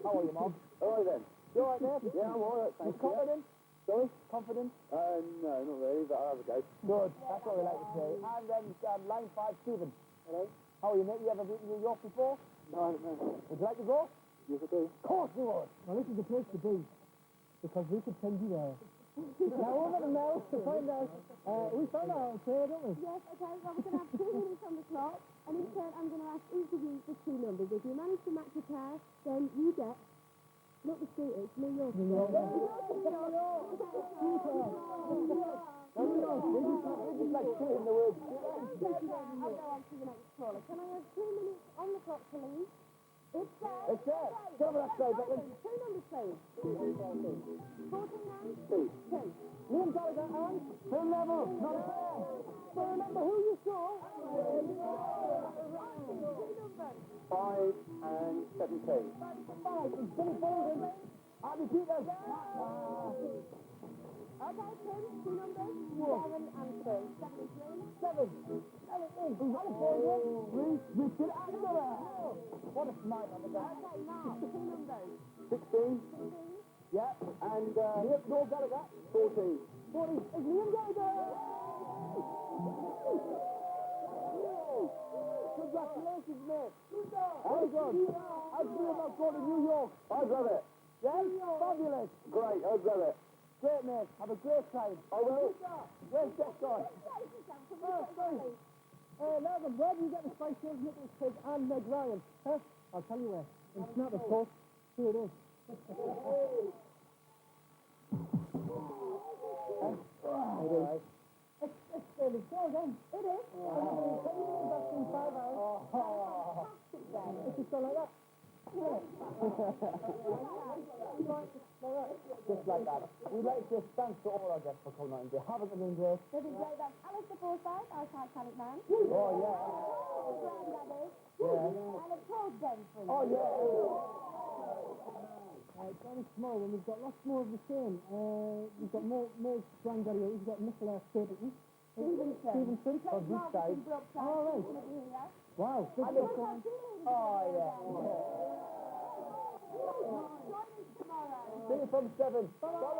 How are you, Mark? All right then. You all right, mate? Yeah, I'm all right, You thanks. confident? Sorry? Confident? No, not really, but I'll have a go. Good. That's what we like to say. And then line 5, Stephen. Hello. How are you, mate? You ever been to New York before? No, I don't know. Would you like to go? Yes, I do. Of course you would. Well, this is the place to be, because we could send you there. Now, we're going to know to find out. We found out okay, don't we? Yes, okay, well, we're going to have 2 minutes on the clock, and in turn, I'm going to ask each of you for 2 numbers. If you manage to match a pair, then you get, not the street, it's New York. New York. This is like saying the word. I'll go on to the next caller. Can I have 2 minutes on the clock, please? It's there. It's there. Get over that side, Declan. 2 numbers, please. 14 and 2. Liam Gallagher and Phil Neville. Not a pair. So remember who you saw. 2 numbers. 5 and 17. 5 is Billy Bolden. Andy Peters. Okay, Tim, 2 numbers. 7 and 2. 7 and 3. 7. 7 is California. Richard Angela. What a smile on the guy. Okay, Mark, 2 numbers. 16 16. Yeah. And Noel Gallagher. 14. 40 is Liam Gallagher. Congratulations, mate. Very good. How do you feel about going to New York? I love it. Yes? Fabulous. Great, I love it. Great, mate. Have a great time. I will. Where's Jeff gone? Nathan, where do you get the Spice Girls, Nicholas Pig and Meg Ryan? Huh? I'll tell you where. In Snap, of course. Here it is. It's fairly cool, then. It is. That's in 5 hours. It's just like that. Just like that. We'd like to say thanks to all our guests for coming out and they haven't been great. They've been great. That's Alistair Forsyth, our Titanic man. Oh, yeah. Granddaddy. Yeah. And of course, Benfrey. Oh, yeah. Johnny tomorrow, and we've got lots more of the same. We've got more Granddaddy. We've got Nicola Stapleton. Stevenson. On this side. All right. Wow. Good stuff. Oh, yeah. Join us tomorrow. See you from 7. Bye-bye.